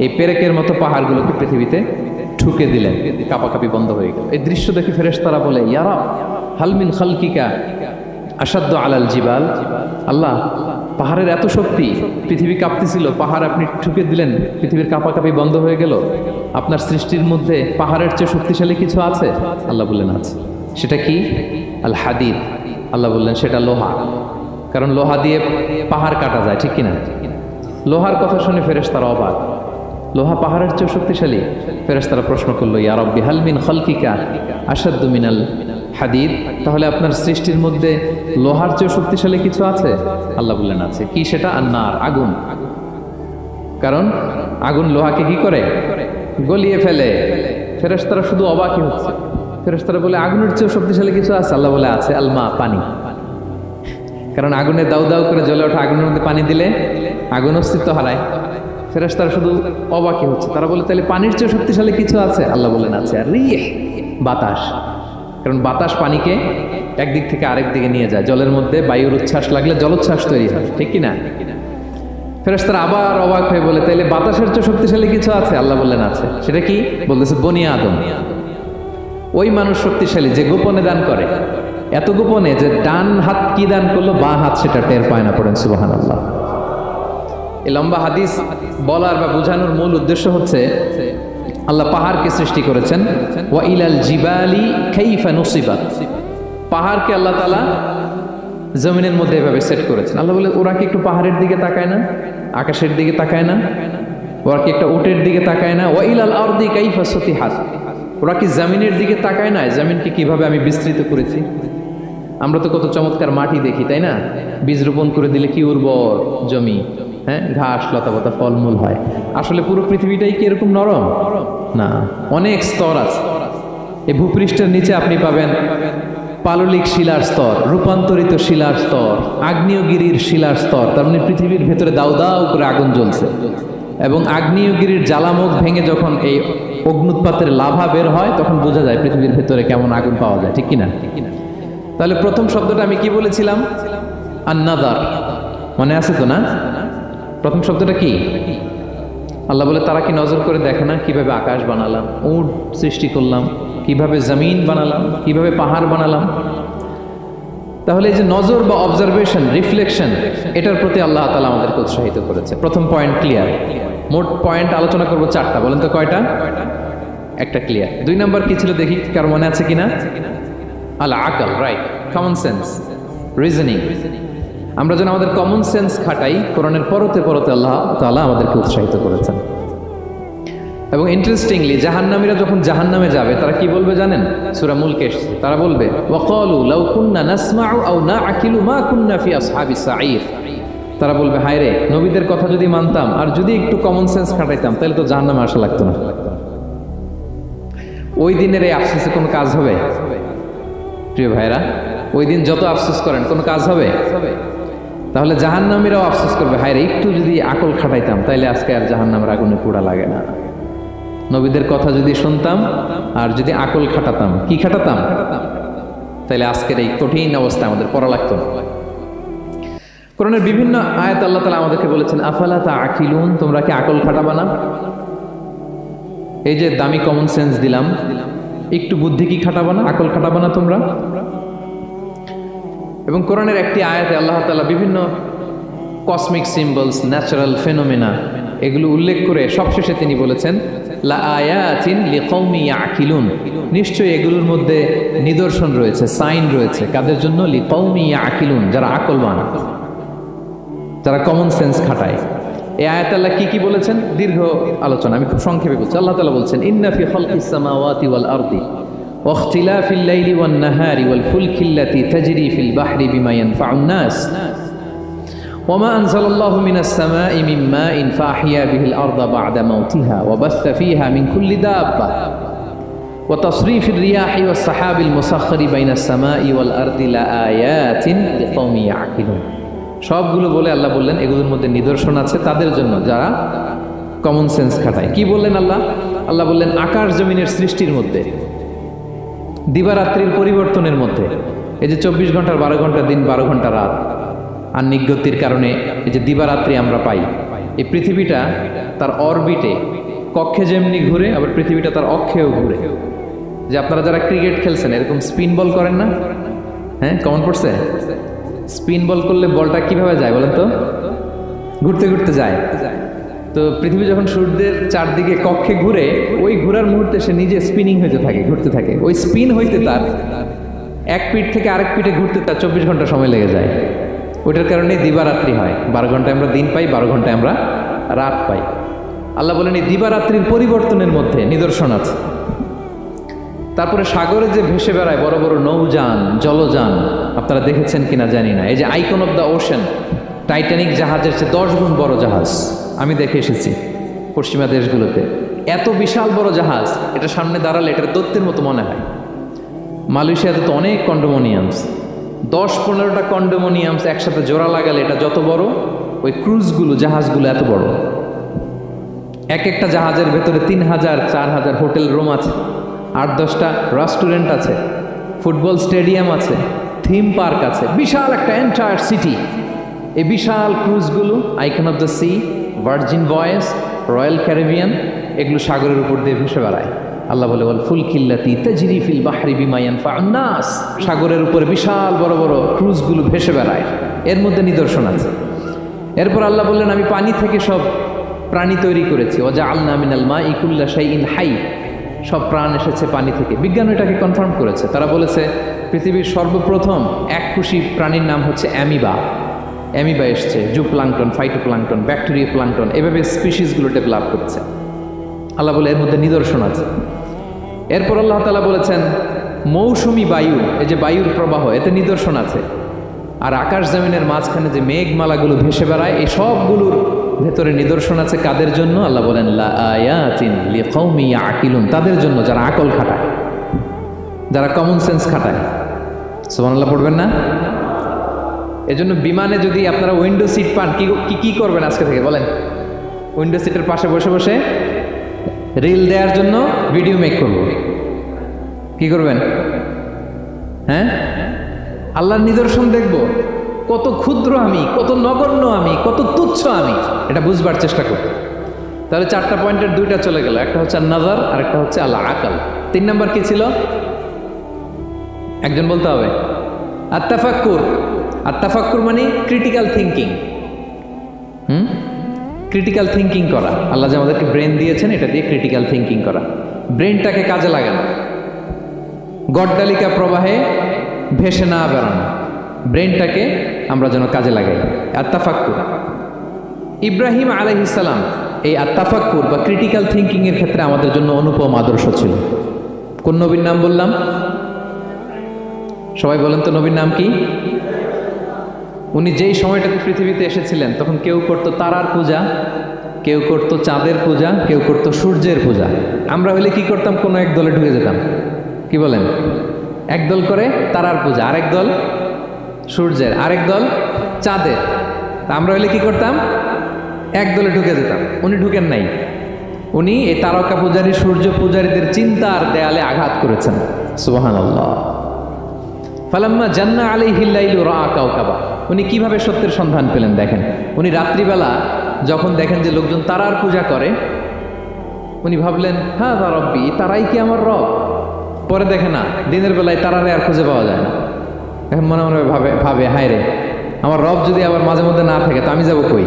এই পেরেকের মতো পাহাড়গুলোকে পৃথিবীতে ঠুকে দিলেন, কাঁপাকাঁপি বন্ধ হয়ে গেল। এই দৃশ্য দেখে ফেরেশতারা বলে, ইয়া রাব হাল মিন খালকিকা আসাদ্দু আলাল জিবাল। আল্লাহ, পাহাড়ের এত শক্তি, পৃথিবী কাঁপতেছিল, পাহাড় আপনি ঠুকে দিলেন, পৃথিবীর কাঁপাকাঁপি বন্ধ হয়ে গেল। আপনার সৃষ্টির মধ্যে পাহাড়ের চেয়ে শক্তিশালী কিছু আছে? আল্লাহ বললেন আছে। সেটা কি? আল হাদিদ। আল্লাহ বললেন সেটা লোহা, কারণ লোহা দিয়ে পাহাড় কাটা যায়, ঠিক কিনা? লোহার কথা শুনে ফেরেশতারা অবাক, লোহা পাহাড়ের চেয়ে শক্তিশালী? ফেরেশতারা প্রশ্ন করলো, ইয়া রাব্বি হাল মিন খালকিকা আশাদ্দু মিনাল হাদিদ। তাহলে আপনার সৃষ্টির মধ্যে লোহার চেয়ে শক্তিশালী কিছু আছে? আল্লাহ বললেন আছে। কি সেটা? আন্নার, আগুন। কারণ আগুন লোহাকে কি করে? গলিয়ে ফেলে। ফেরেশতারা শুধু অবাকই হচ্ছে। ফেরেশতারা বলে আগুনের চেয়ে শক্তিশালী কিছু আছে? আল্লাহ বলে আছে, আলমা, পানি। কারণ আগুনে দাউ দাউ করে জ্বলে ওঠা আগুনের মধ্যে পানি দিলে আগুন অস্তিত্ব হারায়। ফেরেশতারা শুধু অবাকই হচ্ছে। তারা বলে তাহলে পানির চেয়ে শক্তিশালী কিছু আছে? আল্লাহ বলেন আছে। আর রিহ, বাতাস। কারণ বাতাস পানিকে একদিক থেকে আরেক দিকে নিয়ে যায়। জলের মধ্যে বায়ুর উচ্ছ্বাস লাগলে জলোচ্ছ্বাস তৈরি হয়, ঠিক কিনা? ফেরেশতারা আবার অবাক হয়ে বলে তাইলে বাতাসের চেয়ে শক্তিশালী কিছু আছে? আল্লাহ বললেন আছে। সেটা কি? বলতেছে বনি আদম। ওই মানুষ শক্তিশালী যে গোপনে দান করে, এত গোপনে যে ডান হাত কি দান করলো, বাঁ হাত সেটা টের পায় না। পড়েন সুবহানাল্লাহ। এই লম্বা হাদিস বলার বা বোঝানোর মূল উদ্দেশ্য হচ্ছে, আল্লাহ পাহাড়কে সৃষ্টি করেছেন। ওয়া ইলাল জিবালি কাইফা নুসিবাত। পাহাড়কে আল্লাহ তাআলা জমিনের মধ্যে এভাবে সেট করেছেন। আল্লাহ বলে ওরা কি একটু পাহাড়ের দিকে তাকায় না, আকাশের দিকে তাকায় না? ওরা কি একটা উটের দিকে তাকায় না? ওয়া ইলাল আরদি কাইফা সুতিহাত। ওরা কি জমিনের দিকে তাকায় না, জমিনকে কিভাবে আমি বিস্তৃত করেছি? আমরা তো কত চমৎকার মাটি দেখি, তাই না? বীজ রোপণ করে দিলে কি উর্বর জমি, হ্যাঁ, ঘাস লতাপাতা ফলমূল হয়। আসলে পুরো পৃথিবীটাই কি এরকম নরম? না, অনেক স্তর আছে। এই ভূপৃষ্ঠের নিচে আপনি পাবেন পাললিক শিলার স্তর, রূপান্তরিত শিলার স্তর, আগ্নেয়গিরির শিলার স্তর। তার মানে পৃথিবীর ভেতরে দাউ দাউ করে আগুন জ্বলছে, এবং আগ্নেয়গিরির জ্বালামুখ ভেঙে যখন এই অগ্নুৎপাতের লাভা বের হয়, তখন বোঝা যায় পৃথিবীর ভেতরে কেমন আগুন পাওয়া যায়, ঠিক কিনা? তাহলে প্রথম শব্দটা আমি কি বলেছিলাম? আন-নাযার। মনে আছে তো না? প্রথম শব্দটা কি? আল্লাহ বলে তারা কি নজর করে দেখে না কিভাবে আকাশ বানালাম, উট সৃষ্টি করলাম, কিভাবে জমিন বানালাম, কিভাবে পাহাড় বানালাম? তাহলে এই যে নজর বা অবজারভেশন, রিফ্লেকশন, এটার প্রতি আল্লাহ তাআলা আমাদেরকে উৎসাহিত করেছে। প্রথম পয়েন্ট ক্লিয়ার। মোট পয়েন্ট আলোচনা করব 4টা। বলেন তো কয়টা? একটা ক্লিয়ার। 2 নাম্বার কি ছিল দেখি, কার মনে আছে কিনা? আল আকল, রাইট, কমন সেন্স, রিজনিং। আমরা যেন আমাদের কমন সেন্স খাটাই, কোরআনের পরতে পরতে আল্লাহ তাআলা আমাদেরকে উৎসাহিত করেছেন। এবং ইন্টারেস্টিংলি জাহান্নামীরা যখন জাহান্নামে যাবে, তারা কি বলবে জানেন? সূরা মুলকে এসেছে, তারা বলবে ওয়াকালু লাউ কুন্না নাসমাউ আও নাআকিলু মা কুন্না ফি আসহাবিস সাঈর। তারা বলবে, হায় রে, নবীদের কথা যদি মানতাম আর যদি একটু কমন সেন্স খাটাইতাম, তাহলে তো জাহান্নামে আসা লাগতো না। ওই দিনের এই আফসোসে কোনো কাজ হবে? প্রিয় ভাইরা, ওই দিন যত আফসোস করেন কোনো কাজ হবে? তাহলে জাহান্নামীরাও আফসোস করবে, হায় রে, একটু যদি আকল খাটাইতাম, তাইলে আজকে আর জাহান্নামের আগুনে পোড়া লাগে না। নবীদের কথা যদি শুনতাম আর যদি আকল খাটাতাম, কি খাটাতাম, তাইলে আজকের এই কঠিন অবস্থা আমাদের পড়া লাগতো না। কোরআনের বিভিন্ন আয়াত আল্লাহ তাআলা আমাদেরকে বলেছেন, আফালা তাআকিলুন, তোমরা কি আকল খাটাবা না? এই যে দামি কমন সেন্স দিলাম, একটু বুদ্ধি কি খাটাবা না, আকল খাটাবা না তোমরা? এবং কোরআনের একটি আয়াতে আল্লাহ তাআলা বিভিন্ন কসমিক সিম্বলস, ন্যাচারাল ফেনোমেনা, এগুলো উল্লেখ করে সবশেষে তিনি বলেছেন, লা আয়াতিন লিকৌমি ইয়াকিলুন, নিশ্চয়ই এগুলোর মধ্যে নিদর্শন রয়েছে, সাইন রয়েছে। কাদের জন্য? লিকৌমি ইয়াকিলুন, যারা আকলবান, যারা কমন সেন্স খাটায়। এই আয়াতে আল্লাহ কি কি বলেছেন? দীর্ঘ আলোচনা, আমি খুব সংক্ষেপে বলছি। আল্লাহ তাআলা বলছেন, ইন্না ফি খালকিস সামাওয়াতি ওয়াল আরদি ওয়া ইখতিলাফিল লাইলি ওয়ান নাহারি ওয়াল ফুলকিল্লাতি তাজরি ফিল বাহরি বিমা ইয়ানফাউন নাস وما أنزل الله من السماء من ماء فأحيا به الأرض بعد موتها وبث فيها من كل دابة وتصريف الرياح والسحاب المسخر بين السماء والأرض لآيات لقوم يعقلون। সবগুলো বলে আল্লাহ বললেন এগুলোর মধ্যে নিদর্শন আছে তাদের জন্য যারা কমন সেন্স খাটায়। কি বললেন আল্লাহ? আল্লাহ বললেন আকাশ জমিনের সৃষ্টির মধ্যে, দিবারাত্রির পরিবর্তনের মধ্যে, এই যে 24 ঘন্টার 12 ঘন্টা দিন, 12 ঘন্টা রাত, আর নিগতির কারণে এই যে দিবারাত্রি আমরা পাই, এই পৃথিবীটা তার অরবিটে কক্ষে যেমনি ঘুরে, আবার পৃথিবীটা তার অক্ষেও ঘুরে। যে আপনারা যারা ক্রিকেট খেলছেন এরকম স্পিন বল করেন না? হ্যাঁ, কমন পড়ছে? স্পিন বল করলে বলটা কিভাবে যায় বলেন তো? ঘুরতে ঘুরতে যায়। তো পৃথিবী যখন সূর্যের চারদিকে কক্ষে ঘুরে, ওই ঘোরার মুহূর্তে সে নিজে স্পিনিং হইতে থাকে, ঘুরতে থাকে। ওই স্পিন হইতে তার এক পিঠ থেকে আরেক পিঠে ঘুরতে তার 24 ঘন্টা সময় লেগে যায়। ওইটার কারণে দিবারাত্রি হয়। 12 ঘন্টায় আমরা দিন পাই, 12 ঘন্টায় আমরা রাত পাই। আল্লাহ বলেন এই দিবারাত্রির পরিবর্তনের মধ্যে নিদর্শন আছে। তারপরে সাগরে যে ভেসে বেড়ায় বড় বড় নৌযান, জলযান, আপনারা দেখেছেন কিনা জানি না। এই যে icon of the ocean, Titanic জাহাজের চেয়ে 10 গুণ বড় জাহাজ, আমি দেখে এসেছি পশ্চিমা দেশগুলোতে। এত বিশাল বড় জাহাজ, এটা সামনে দাঁড়ালে এটার দৈত্যের মতো মনে হয়। মালয়েশিয়াতে তো অনেক কন্ডোমোনিয়ামস, 10-15টা কন্ডোমোনিয়ামস একসাথে জোড়া লাগালে এটা যত বড়, ওই ক্রুজগুলো, জাহাজগুলো এত বড়। এক একটা জাহাজের ভেতরে 3000-4000 হোটেল রুম আছে, 8-10টা রেস্টুরেন্ট আছে, ফুটবল স্টেডিয়াম আছে, থিম পার্ক আছে, বিশাল একটা এন্টায়ার সিটি। এই বিশাল ক্রুজগুলো, Icon of the Sea, Virgin voyage, Royal Caribbean, এগুলো সাগরের উপর দিয়ে ভেসে বেড়ায়। আল্লাহ বলে বল ফুল কিল্লাতি তাজরি ফিল বাহরি বিমা ইয়ানফাউন নাস, সাগরের উপরে বিশাল বড় বড় ক্রুজগুলো ভেসে বেড়ায়, এর মধ্যে নিদর্শন আছে। এরপর আল্লাহ বললেন আমি পানি থেকে সব প্রাণী তৈরি করেছি। ওয়াজআলনা মিনাল মাই কুল্লা শাইইন হাই, সব প্রাণ এসেছে পানি থেকে। বিজ্ঞান এটাকে কনফার্ম করেছে। তারা বলেছে পৃথিবীর সর্বপ্রথম এককোষী প্রাণীর নাম হচ্ছে অ্যামিবা। অ্যামিবা এসছে, জুপ্লাঙ্কটন, ফাইটোপ্লাঙ্কটন, ব্যাকটেরিয়া প্লাঙ্কটন, এভাবে স্পিসিসগুলো ডেভেলপ করছে। আল্লাহ বলে এর মধ্যে নিদর্শন আছে। এরপর আল্লাহ তাআলা বলেছেন মৌসুমি বায়ু, এই যে বায়ুর প্রবাহ, এতে নিদর্শন আছে। আর আকাশ জমিনের মাঝখানে যে মেঘমালাগুলো ভেসে বেড়ায়, এই সবগুলোর ভেতরে নিদর্শন আছে। কাদের জন্য? আল্লাহ বলেন লা আয়াতিন লিকাউমি ইয়াকিলুন, তাদের জন্য যারা আকল খাটায়, যারা কমন সেন্স খাটায়। সুবহানাল্লাহ পড়বেন না? এজন্য বিমানে যদি আপনারা উইন্ডো সিট পান, কি করবেন আজকে থেকে বলেন? উইন্ডো সিটের পাশে বসে বসে রিল দেওয়ার জন্য ভিডিও মেক করব। কি করবেন? হ্যাঁ, আল্লাহর নিদর্শন দেখব, কত ক্ষুদ্র আমি, কত নগণ্য আমি, কত তুচ্ছ আমি, এটা বুঝবার চেষ্টা করব। তাহলে 4টা পয়েন্টের 2টা চলে গেল, একটা হচ্ছে নাজার আর একটা হচ্ছে আল্লাহ আকাল। 3 নাম্বার কি ছিল? একজন বলতে হবে। আত্তাফাক্কুর। আত্তাফাক্কুর মানে ক্রিটিক্যাল থিঙ্কিং। ক্রিটিক্যাল থিঙ্কিং করা। আল্লাহ যে আমাদেরকে ব্রেন দিয়েছেন, এটা দিয়ে ক্রিটিক্যাল থিঙ্কিং করা, ব্রেনটাকে কাজে লাগানো, গড্ডালিকা প্রবাহে ভেসে না বেড়ানো, ব্রেনটাকে আমরা যেন কাজে লাগাই। আত্তাফাক্কুর। ইব্রাহিম আলাইহিস সালাম এই আত্তাফাক্কুর বা ক্রিটিক্যাল থিঙ্কিং এর ক্ষেত্রে আমাদের জন্য অনুপম আদর্শ ছিল। কোন নবীর নাম বললাম? সবাই বলেন তো নবীর নাম কি? উনি যেই সময়টাতে পৃথিবীতে এসেছিলেন তখন কেউ করতো তারার পূজা, কেউ করতো চাঁদের পূজা, কেউ করতো সূর্যের পূজা। আমরা হলে কি করতাম? কোনো এক দলে ঢুকে যেতাম। কি বলেন? এক দল করে তারার পূজা, আরেক দল সূর্যের, আরেক দল চাঁদের। তা আমরা হলে কি করতাম? এক দলে ঢুকে যেতাম। উনি ঢুকেন নাই। উনি এই তারকা পূজারী, সূর্য পূজারীদের চিন্তার দেয়ালে আঘাত করেছেন। সুবহানাল্লাহ। ফালাম্মা জান্না আলাইহিল লাইলু রাআ কাওকাবা, উনি কিভাবে সত্যের সন্ধান পেলেন দেখেন। উনি রাত্রিবেলা যখন দেখেন যে লোকজন তারার পূজা করে, উনি ভাবলেন হ্যাঁ রব্বি, তারাই কি আমার রব? পরে দেখে না, দিনের বেলায় তারারে আর খুঁজে পাওয়া যায় না। এখন মনে মনে ভাবে হায় রে, আমার রব যদি আবার মাঝে মধ্যে না থাকে তো আমি যাবো কই?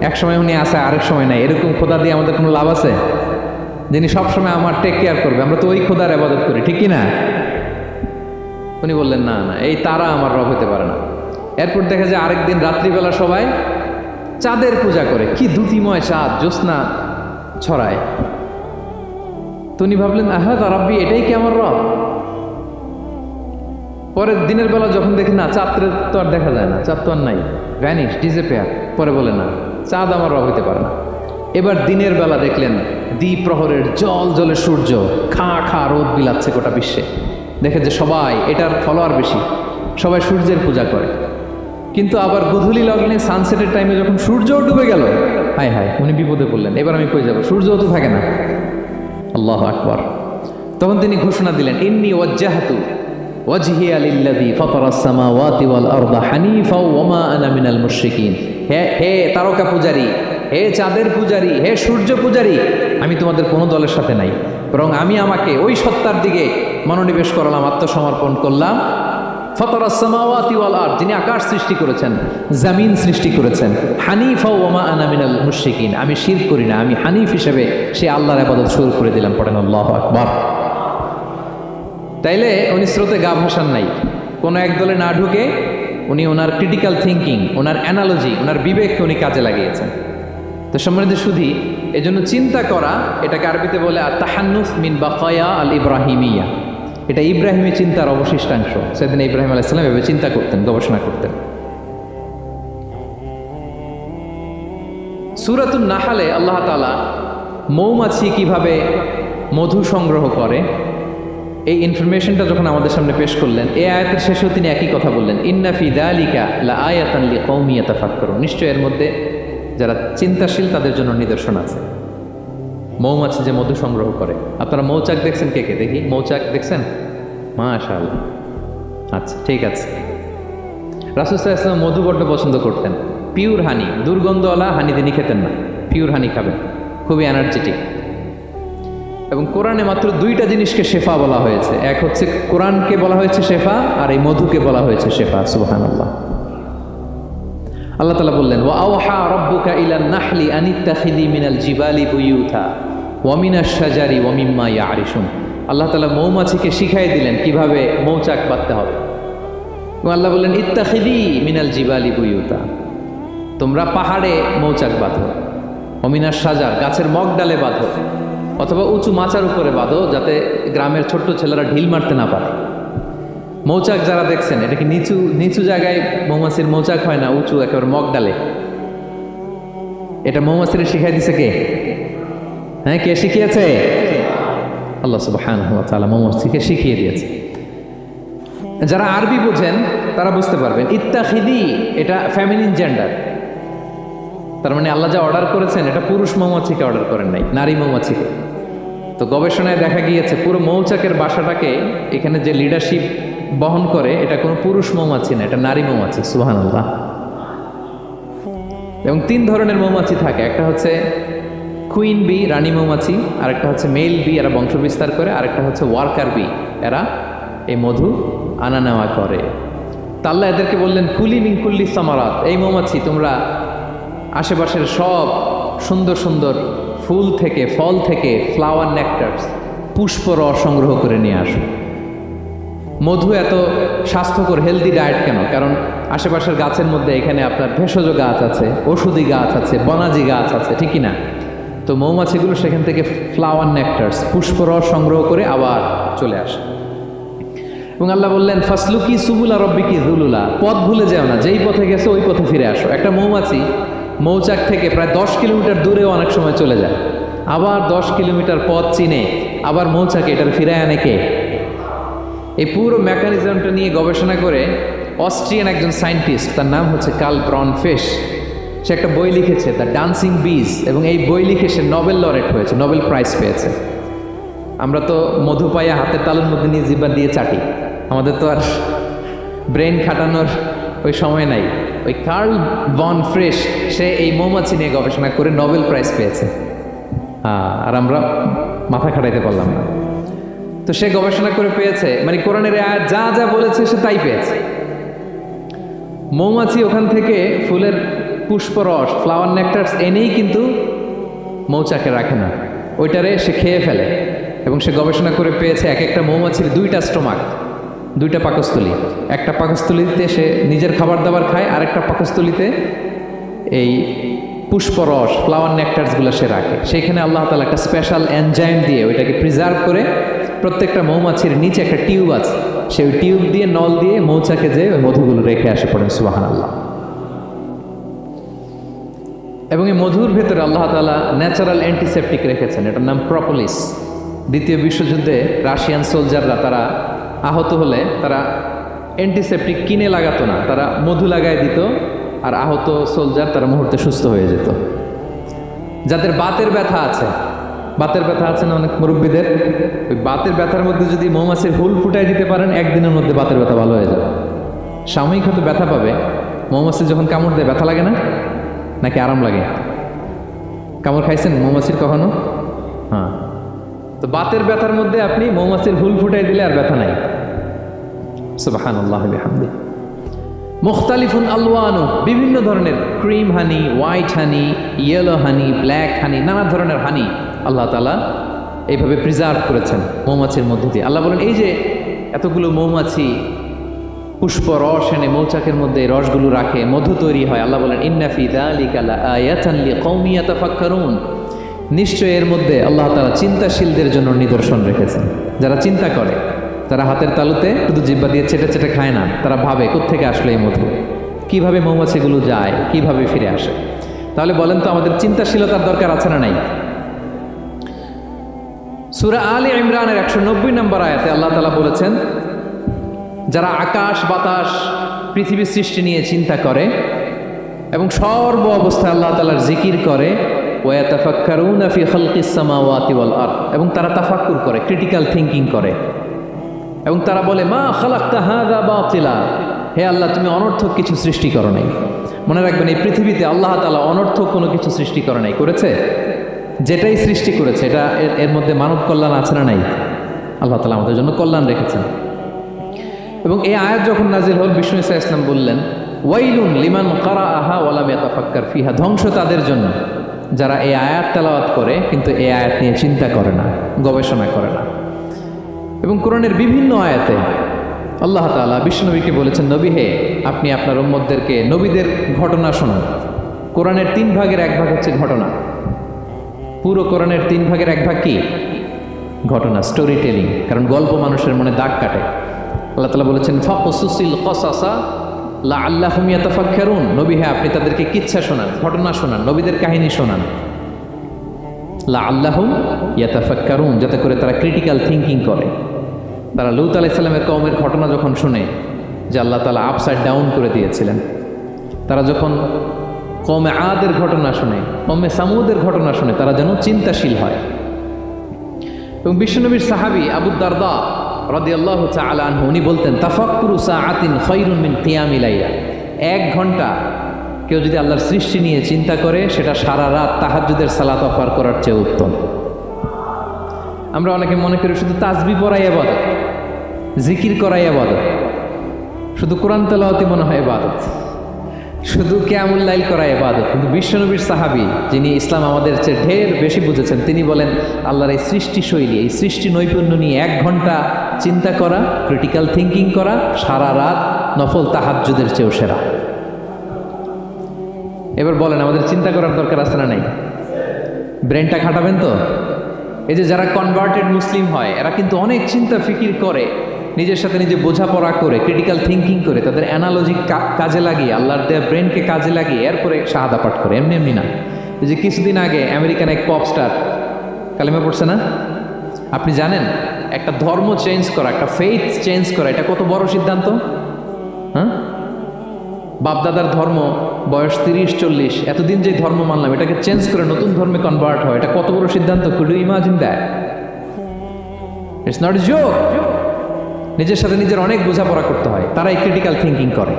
এক সময় উনি আসে, আরেক সময় নাই। এরকম খোদা দিয়ে আমাদের কোনো লাভ আছে? যিনি সবসময় আমার টেক কেয়ার করবে, আমরা তো ওই খোদার ইবাদত করি, ঠিক কি না? উনি বললেন না না, এই তারা আমার রব হতে পারে না। এরপর দেখা যায় আরেকদিন রাত্রিবেলা সবাই চাঁদের পূজা করে। কি দ্যুতিময় চাঁদ, জ্যোৎস্না ছড়ায়। তো উনি ভাবলেন আহা রাব্বি, এটাই কি আমার রব? পরে দিনের বেলা যখন দেখি না, চাঁদ তো আর দেখা যায় না, চাঁদ তো আর নাই, ভ্যানিশ, ডিসঅ্যাপিয়ার। পরে বলে না, চাঁদ আমার রব হতে পারে না। এবার দিনের বেলা দেখলেন দ্বিপ্রহরের জল জলে সূর্য খা খা রোদ বিলাচ্ছে গোটা বিশ্বে। দেখে যে সবাই এটার ফলোয়ার বেশি, সবাই সূর্যের পূজা করে। কিন্তু আবার গধূলি লগ্নে সানসেটের টাইমে যখন সূর্যও ডুবে গেল, হায় হায়, উনি বিপদে পড়লেন। এবার আমি কই যাব? সূর্যও তো থাকে না। আল্লাহু আকবার। তখন তিনি ঘোষণা দিলেন ইন্নী ওয়াজ্জাহতু ওয়াজহিয়া লিল্লাযী ফাতারাস সামাওয়াতি ওয়াল আরদা হানিফা ওয়া মা আনা মিনাল মুশরিকিন। হে তারকা পূজারী, হে চাঁদের পূজারী, হে সূর্য পূজারী, আমি তোমাদের কোনো দলের সাথে নাই, বরং আমি আমাকে ওই সত্তার দিকে মনোনিবেশ করলাম, আত্মসমর্পণ করলাম। ফাতারাস সামাওয়াতি ওয়াল আরদ, যিনি আকাশ সৃষ্টি করেছেন, জমিন সৃষ্টি করেছেন। হানিফা ওয়া মা আনা মিনাল মুশরিকিন, আমি শিরক করি না, আমি হানিফ হিসেবে সে আল্লাহর ইবাদত শুরু করে দিলাম। পড়েন আল্লাহু আকবার। তাইলে উনি স্রোতে গা ভাসান নাই, কোনো এক দলে না ঢুকে উনি ওনার ক্রিটিক্যাল থিঙ্কিং, ওনার অ্যানালজি, ওনার বিবেককে উনি কাজে লাগিয়েছেন। তো সম্মানিত শুধু এজন্য চিন্তা করা, এটাকে আরবিতে বলে আত-তাহান্নুফ মিন বাকায়া আল ইব্রাহিমিয়া। এটা ইব্রাহিমী চিন্তার অবশিষ্টাংশ। সেদিন ইব্রাহিম আলাইহিস সালাম এভাবে চিন্তা করতেন, গবেষণা করতেন। সূরাতুন নাহলে আল্লাহ তাআলা মৌমাছি কিভাবে মধু সংগ্রহ করে এই ইনফরমেশনটা যখন আমাদের সামনে পেশ করলেন, এই আয়াতের শেষেও তিনি একই কথা বললেন, ইন্না ফি যালিকা লাআয়াতান লিকাওমি ইয়াতাফাক্কারুন, নিশ্চয় এর মধ্যে যারা চিন্তাশীল তাদের জন্য নিদর্শন আছে। মৌমাছি যে মধু সংগ্রহ করে, আপনারা মৌচাক দেখছেন? কে কে দেখি মৌচাক দেখছেন? মাশাআল্লাহ, আচ্ছা ঠিক আছে। রাসূল সাল্লাল্লাহু আলাইহি ওয়াসাল্লাম মধু বড্ড পছন্দ করতেন। পিওর হানি, দুর্গন্ধওয়ালা হানি তিনি খেতেন না, পিওর হানি খাবেন, খুবই এনার্জেটিক। এবং কোরআনে মাত্র দুইটা জিনিসকে শেফা বলা হয়েছে, এক হচ্ছে কোরআনকে বলা হয়েছে শেফা, আর এই মধুকে বলা হয়েছে শেফা। সুবহানাল্লাহ। আল্লাহ তাআলা বললেন, ওয়া আওহা রাব্বুকা ইলান নাহলি আনিত্তাখিযি মিনাল জিবালি বুয়ুতা ওয়া মিনাশ শাজারি ওয়া মিম্মা ইয়ারিশুন। আল্লাহ তাআলা মৌমাছিকে শিখাই দিলেন কিভাবে মৌচাক বাঁধতে হবে। এবং আল্লাহ বললেন, ইত্তাখিযি মিনাল জিবালি বুয়ুতা, তোমরা পাহাড়ে মৌচাক বাঁধো, ওয়া মিনাশ শাজার, গাছের মগ ডালে বাঁধো, অথবা উঁচু মাচার উপরে বাঁধো, যাতে গ্রামের ছোট্ট ছেলেরা ঢিল মারতে না পারে। মৌচাক যারা দেখছেন, এটা কি নিচু নিচু জায়গায় মৌমাছির মৌচাক হয় না, উঁচু একেবারে মগ ডালে। এটা মৌমাছির শিখাই দিছে কে? হ্যাঁ, কে শিখিয়েছে? আল্লাহ সুবহানাহু ওয়া তাআলা মৌমাছিকে শিখিয়ে দিয়েছে। যারা আরবি বোঝেন তারা বুঝতে পারবেন, ইত্তাখিদি এটা ফেমিনিন জেন্ডার। তার মানে আল্লাহ যা অর্ডার করেছেন এটা পুরুষ মৌমাছিকে অর্ডার করেন নাই, নারী মৌমাছিকে। তো গবেষণায় দেখা গিয়েছে পুরো মৌচাকের বাসাটাকে এখানে যে লিডারশিপ বহন করে এটা কোনো পুরুষ মৌমাছি না, এটা নারী মৌমাছি। সুবহানাল্লাহ। এবং 3 ধরনের মৌমাছি থাকে, একটা হচ্ছে কুইন বি, রানী মৌমাছি, আরেকটা হচ্ছে মেল বি, এরা বংশ বিস্তার করে, আরেকটা হচ্ছে ওয়ার্কার বি, এরা এই মধু আনা নেওয়া করে। তা আল্লাহ এদেরকে বললেন, কুলি মিন কুল্লি সামারাত, এই মৌমাছি তোমরা আশেপাশের সব সুন্দর সুন্দর ফুল থেকে, ফল থেকে, ফ্লাওয়ার নেকটার্স, পুষ্পরস সংগ্রহ করে নিয়ে আসো। মধু এত স্বাস্থ্যকর, হেলদি ডায়েট কেন? কারণ আশেপাশের গাছের মধ্যে এখানে আপনার ভেষজ গাছ আছে, ওষুধি গাছ আছে, বনাজি গাছ আছে, ঠিকই না? তো মৌমাছিগুলো সেখান থেকে ফ্লাওয়ার নেকটার্স, পুষ্পরস সংগ্রহ করে আবার চলে আসে। এবং আল্লাহ বললেন, ফাসলুকি সুবুলা রব্বিকি যুলুলা, পথ ভুলে যাও না, যেই পথে গেছো ওই পথে ফিরে আসো। একটা মৌমাছি মৌচাক থেকে প্রায় 10 কিলোমিটার দূরেও অনেক সময় চলে যায়, আবার 10 কিলোমিটার পথ চিনে আবার মৌচাকে এটার ফিরায় আনে কে? এই পুরো মেকানিজমটা নিয়ে গবেষণা করে অস্ট্রিয়ান একজন সায়েন্টিস্ট, তার নাম হচ্ছে কার্ল ব্রনফেশ, সে একটা বই লিখেছে, দ্য ডান্সিং বিজ, এবং এই বই লিখে সে নোবেল লরেট হয়েছে, নোবেল প্রাইজ পেয়েছে। আমরা তো মধু পাইয়া হাতের তালুর মধ্যে নিয়ে জিহ্বা দিয়ে চাটি, আমাদের তো আর ব্রেন খাটানোর ওই সময় নাই। ওই কার্ল ভন ফ্রেশ, সে এই মৌমাছি নিয়ে গবেষণা করে নোবেল প্রাইজ পেয়েছে, আর আমরা মাথা খাটাইতে পারলাম না। তো সে গবেষণা করে পেয়েছে, মানে কোরআনের আয়াত যা যা বলেছে সে তাই পেয়েছে। মৌমাছি ওখান থেকে ফুলের পুষ্পরস, ফ্লাওয়ার নেকটার্স এনেই কিন্তু মৌচাকে রাখে না, ওইটারে সে খেয়ে ফেলে। এবং সে গবেষণা করে পেয়েছে এক একটা মৌমাছির 2টা স্টোমাক, 2টা পাকস্থলী। একটা পাকস্থলীতে সে নিজের খাবার দাবার খায়, আরেকটা পাকস্থলীতে এই পুষ্পরস, ফ্লাওয়ার নেকটার্সগুলো সে রাখে। সেইখানে আল্লাহ তাআলা একটা স্পেশাল এনজাইম দিয়ে ওইটাকে প্রিজার্ভ করে, প্রত্যেকটা মৌমাছির নিচে একটা টিউব আছে, সেই টিউব দিয়ে, নল দিয়ে মৌচাকে যে ওই মধুগুলো রেখে আসে। পড়েন সুবহানাল্লাহ। এবং এই মধুর ভেতরে আল্লাহ তাআলা ন্যাচারাল অ্যান্টিসেপটিক রেখেছেন, এটার নাম প্রপোলিস। দ্বিতীয় বিশ্বযুদ্ধে রাশিয়ান সোলজাররা তারা আহত হলে তারা অ্যান্টিসেপটিক কিনে লাগাতো না, তারা মধু লাগায় দিত, আর আহত সোলজার তারা মুহূর্তে সুস্থ হয়ে যেত। যাদের বাতের ব্যথা আছে, বাতের ব্যথা আছে না অনেক মুরব্বীদের, ওই বাতের ব্যথার মধ্যে যদি মৌমাছির হুল ফুটাই দিতে পারেন, একদিনের মধ্যে বাতের ব্যথা ভালো হয়ে যাবে। সাময়িক হয়তো ব্যথা পাবে, মৌমাছি যখন কামড় দেয় ব্যথা লাগে না, নাকি আরাম লাগে? কামড় খাইছেন মৌমাছির কখনো? হ্যাঁ, তো বাতের ব্যথার মধ্যে আপনি মৌমাছির হুল ফুটাই দিলে আর ব্যথা নাই। সুবহানাল্লাহ বিহামদি। মুখতালিফুন আলওয়ানু, বিভিন্ন ধরনের ক্রিম হানি, হোয়াইট হানি, ইয়েলো হানি, ব্ল্যাক হানি, নানা ধরনের হানি আল্লাহ তাআলা এইভাবে প্রিজার্ভ করেছেন মৌমাছির মধ্য দিয়ে। আল্লাহ বলেন এই যে এতগুলো মৌমাছি পুষ্প রস এনে মৌচাকের মধ্যে রসগুলো রাখে, মধু তৈরি হয়। আল্লাহ বলেন ইন্না ফি যালিকা লাআয়াতান লিকওমি ইয়াতাফাক্কারুন, নিশ্চয় এর মধ্যে আল্লাহ তাআলা চিন্তাশীলদের জন্য নিদর্শন রেখেছেন। যারা চিন্তা করে, যারা হাতের তালুতে শুধু জিহ্বা দিয়ে চেটে চেটে খায় না, তারা ভাবে কোত্থেকে আসলে এই মধু, কিভাবে মৌমাছিগুলো যায়, কিভাবে ফিরে আসে। তাহলে বলেন তো আমাদের চিন্তাশীলতার দরকার আছে না নাই? সূরা আলে ইমরানের 190 নম্বর আয়াতে আল্লাহ তাআলা বলেছেন, যারা আকাশ বাতাস পৃথিবী সৃষ্টি নিয়ে চিন্তা করে এবং সর্ব অবস্থায় আল্লাহ তাআলার জিকির করে, ওয়াতাফাক্কারুনা ফি খালকিস সামাওয়াতি ওয়াল আরদ, এবং তারা তাফাক্কুর করে, ক্রিটিক্যাল থিঙ্কিং করে, এবং তারা বলে মা খালাকতা হাযা বাতিলা, হে আল্লাহ তুমি অনর্থক কিছু সৃষ্টি করো নাই। মনে রাখবেন এই পৃথিবীতে আল্লাহ তাআলা অনর্থক কোনো কিছু সৃষ্টি করে নাই, করেছে? যেটাই সৃষ্টি করেছে এটা এর মধ্যে মানব কল্যাণ আছে না নাই? আল্লাহ তাআলা আমাদের জন্য কল্যাণ রেখেছেন। এবং এই আয়াত যখন নাজিল হল, বিষ্ণু ঈসা ইসলাম বললেন ওয়াইলুন লিমান কারাআহা ওয়া লাম ইয়াতাফাক্কার ফিহা, ধ্বংস তাদের জন্য যারা এই আয়াত তেলাওয়াত করে কিন্তু এই আয়াত নিয়ে চিন্তা করে না, গবেষণা করে না। এবং কোরআনের বিভিন্ন আয়াতে আল্লাহ তাআলা বিশ্বনবীকে বলেছেন, নবী হে আপনি আপনার উম্মতদেরকে নবীদের ঘটনা শোনান। কোরআনের 3 ভাগের 1 ভাগ হচ্ছে ঘটনা। পুরো কোরআনের 3 ভাগের 1 ভাগ কি? ঘটনা, স্টোরি টেলিং। কারণ গল্প মানুষের মনে দাগ কাটে। আল্লাহ তাআলা বলেছেন ফাকসুসিল কসাসা লাআল্লাহুম ইয়াতাফাক্কারুন, নবী হ্যাঁ আপনি তাদেরকে কিচ্ছা শোনান, ঘটনা শোনান, নবীদের কাহিনী শোনান। লাআল্লাহুম ইয়াতাফাক্কারুন, যাতে করে তারা ক্রিটিক্যাল থিঙ্কিং করে। তারা লূত আলাইহিস সালামের কওমের ঘটনা যখন শুনে যে আল্লাহ তাআলা আপসাইড ডাউন করে দিয়েছিলেন, তারা যখন কওমে আদের ঘটনা শুনে, কওমে সামুদের ঘটনা শুনে, তারা যেন চিন্তাশীল হয়। এবং বিশ্বনবীর সাহাবী আবু দারদা রাদিয়াল্লাহু তাআলা আনহু উনি বলতেন তাফাক্কুরু সাআতিন খায়রুন মিন কিয়ামি লাইলা, 1 ঘন্টা কেউ যদি আল্লাহর সৃষ্টি নিয়ে চিন্তা করে সেটা সারা রাত তাহাজ্জুদের সালাত অফার করার চেয়ে উত্তম। আমরা অনেকে মনে করি শুধু তাসবিহ পড়াই ইবাদত, জিকির করাই ইবাদত, শুধু কোরআন তেলাওয়াতই মনে হয় ইবাদত, শুধু কিয়ামুল লাইল করা ইবাদত। কিন্তু বিশ্বনবীর সাহাবী যিনি ইসলাম আমাদের চেয়ে ঢের বেশি বুঝেছেন, তিনি বলেন আল্লাহর এই সৃষ্টি শৈলী, এই সৃষ্টি নৈপুণ্য নিয়ে 1 ঘন্টা চিন্তা করা, ক্রিটিক্যাল থিঙ্কিং করা, সারা রাত নফল তাহাজ্জুদের চেয়েও সেরা। এবার বলেন আমাদের চিন্তা করার দরকার আছে না নাই? ব্রেনটা খাটাবেন তো? এই যে যারা কনভার্টেড মুসলিম হয় এরা কিন্তু অনেক চিন্তা ফিকির করে, নিজের সাথে নিজে বোঝাপড়া করে, ক্রিটিক্যাল থিঙ্কিং করে, তাদের অ্যানালজি কাজে লাগিয়ে, আল্লাহর দেয়া ব্রেনকে কাজে লাগিয়ে এরপরে শাহাদা পাঠ করে, এমনি এমনি না। এই যে কিছুদিন আগে আমেরিকান এক পপ স্টার কালিমা পড়ছে না? আপনি জানেন একটা ধর্ম চেঞ্জ করা, একটা ফেইথ চেঞ্জ করা, এটা কত বড় সিদ্ধান্ত? হ্যাঁ, বাপদাদার ধর্ম বয়স 30-40, এতদিন যে ধর্ম মানলাম এটাকে চেঞ্জ করে নতুন ধর্মে কনভার্ট হয়, এটা কত বড় সিদ্ধান্ত? Could you imagine that? It's not a joke. নিজের সাথে নিজের অনেক বোঝাপড়া করতে হয়, তারাই ক্রিটিক্যাল থিঙ্কিং করে।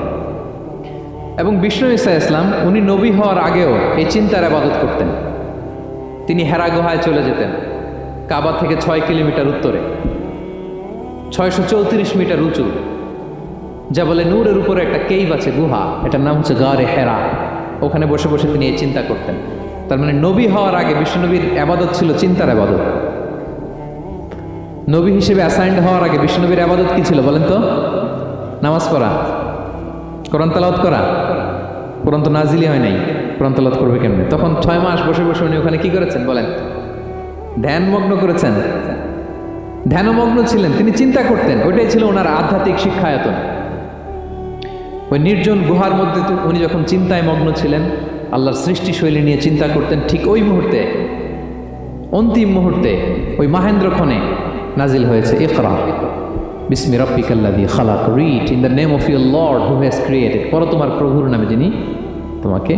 এবং বিষ্ণু ঈসা ইসলাম উনি নবী হওয়ার আগেও এই চিন্তার ইবাদত করতেন। তিনি হেরা গুহায় চলে যেতেন, কাবা থেকে 6 কিলোমিটার উত্তরে, 634 মিটার উঁচু, যা বলে নূরের উপরে একটা কেইভ আছে, গুহা, এটার নাম হচ্ছে গারে হেরা। ওখানে বসে বসে তিনি এই চিন্তা করতেন। তার মানে নবী হওয়ার আগে বিশ্বনবীর ইবাদত ছিল চিন্তার ইবাদত। নবী হিসেবে অ্যাসাইন্ড হওয়ার আগে বিশ্বনবীর ইবাদত কি ছিল বলেন তো? নামাজ পড়া, কোরআন তেলাওয়াত করা। কোরআন তো নাজিলই হয় নাই, কোরআন তেলাওয়াত করবে কেমনে? তখন 6 মাস বসে বসে উনি ওখানে কি করেছেন বলেন? ধ্যানমগ্ন করেছেন, ধ্যানমগ্ন ছিলেন, তিনি চিন্তা করতেন। ওইটাই ছিল ওনার আধ্যাত্মিক শিক্ষায়তন। ওই নির্জন গুহার মধ্যে উনি যখন চিন্তায় মগ্ন ছিলেন, আল্লাহর সৃষ্টি শৈলী নিয়ে চিন্তা করতেন, ঠিক ওই মুহূর্তে, অন্তিম মুহূর্তে, ওই মাহেন্দ্রক্ষণে নাজিল হয়েছে ইকরা বিসমি রাব্বিকাল্লাযী খালাক, read in the name of your lord who has created, পড়ো তোমার প্রভুর নামে যিনি তোমাকে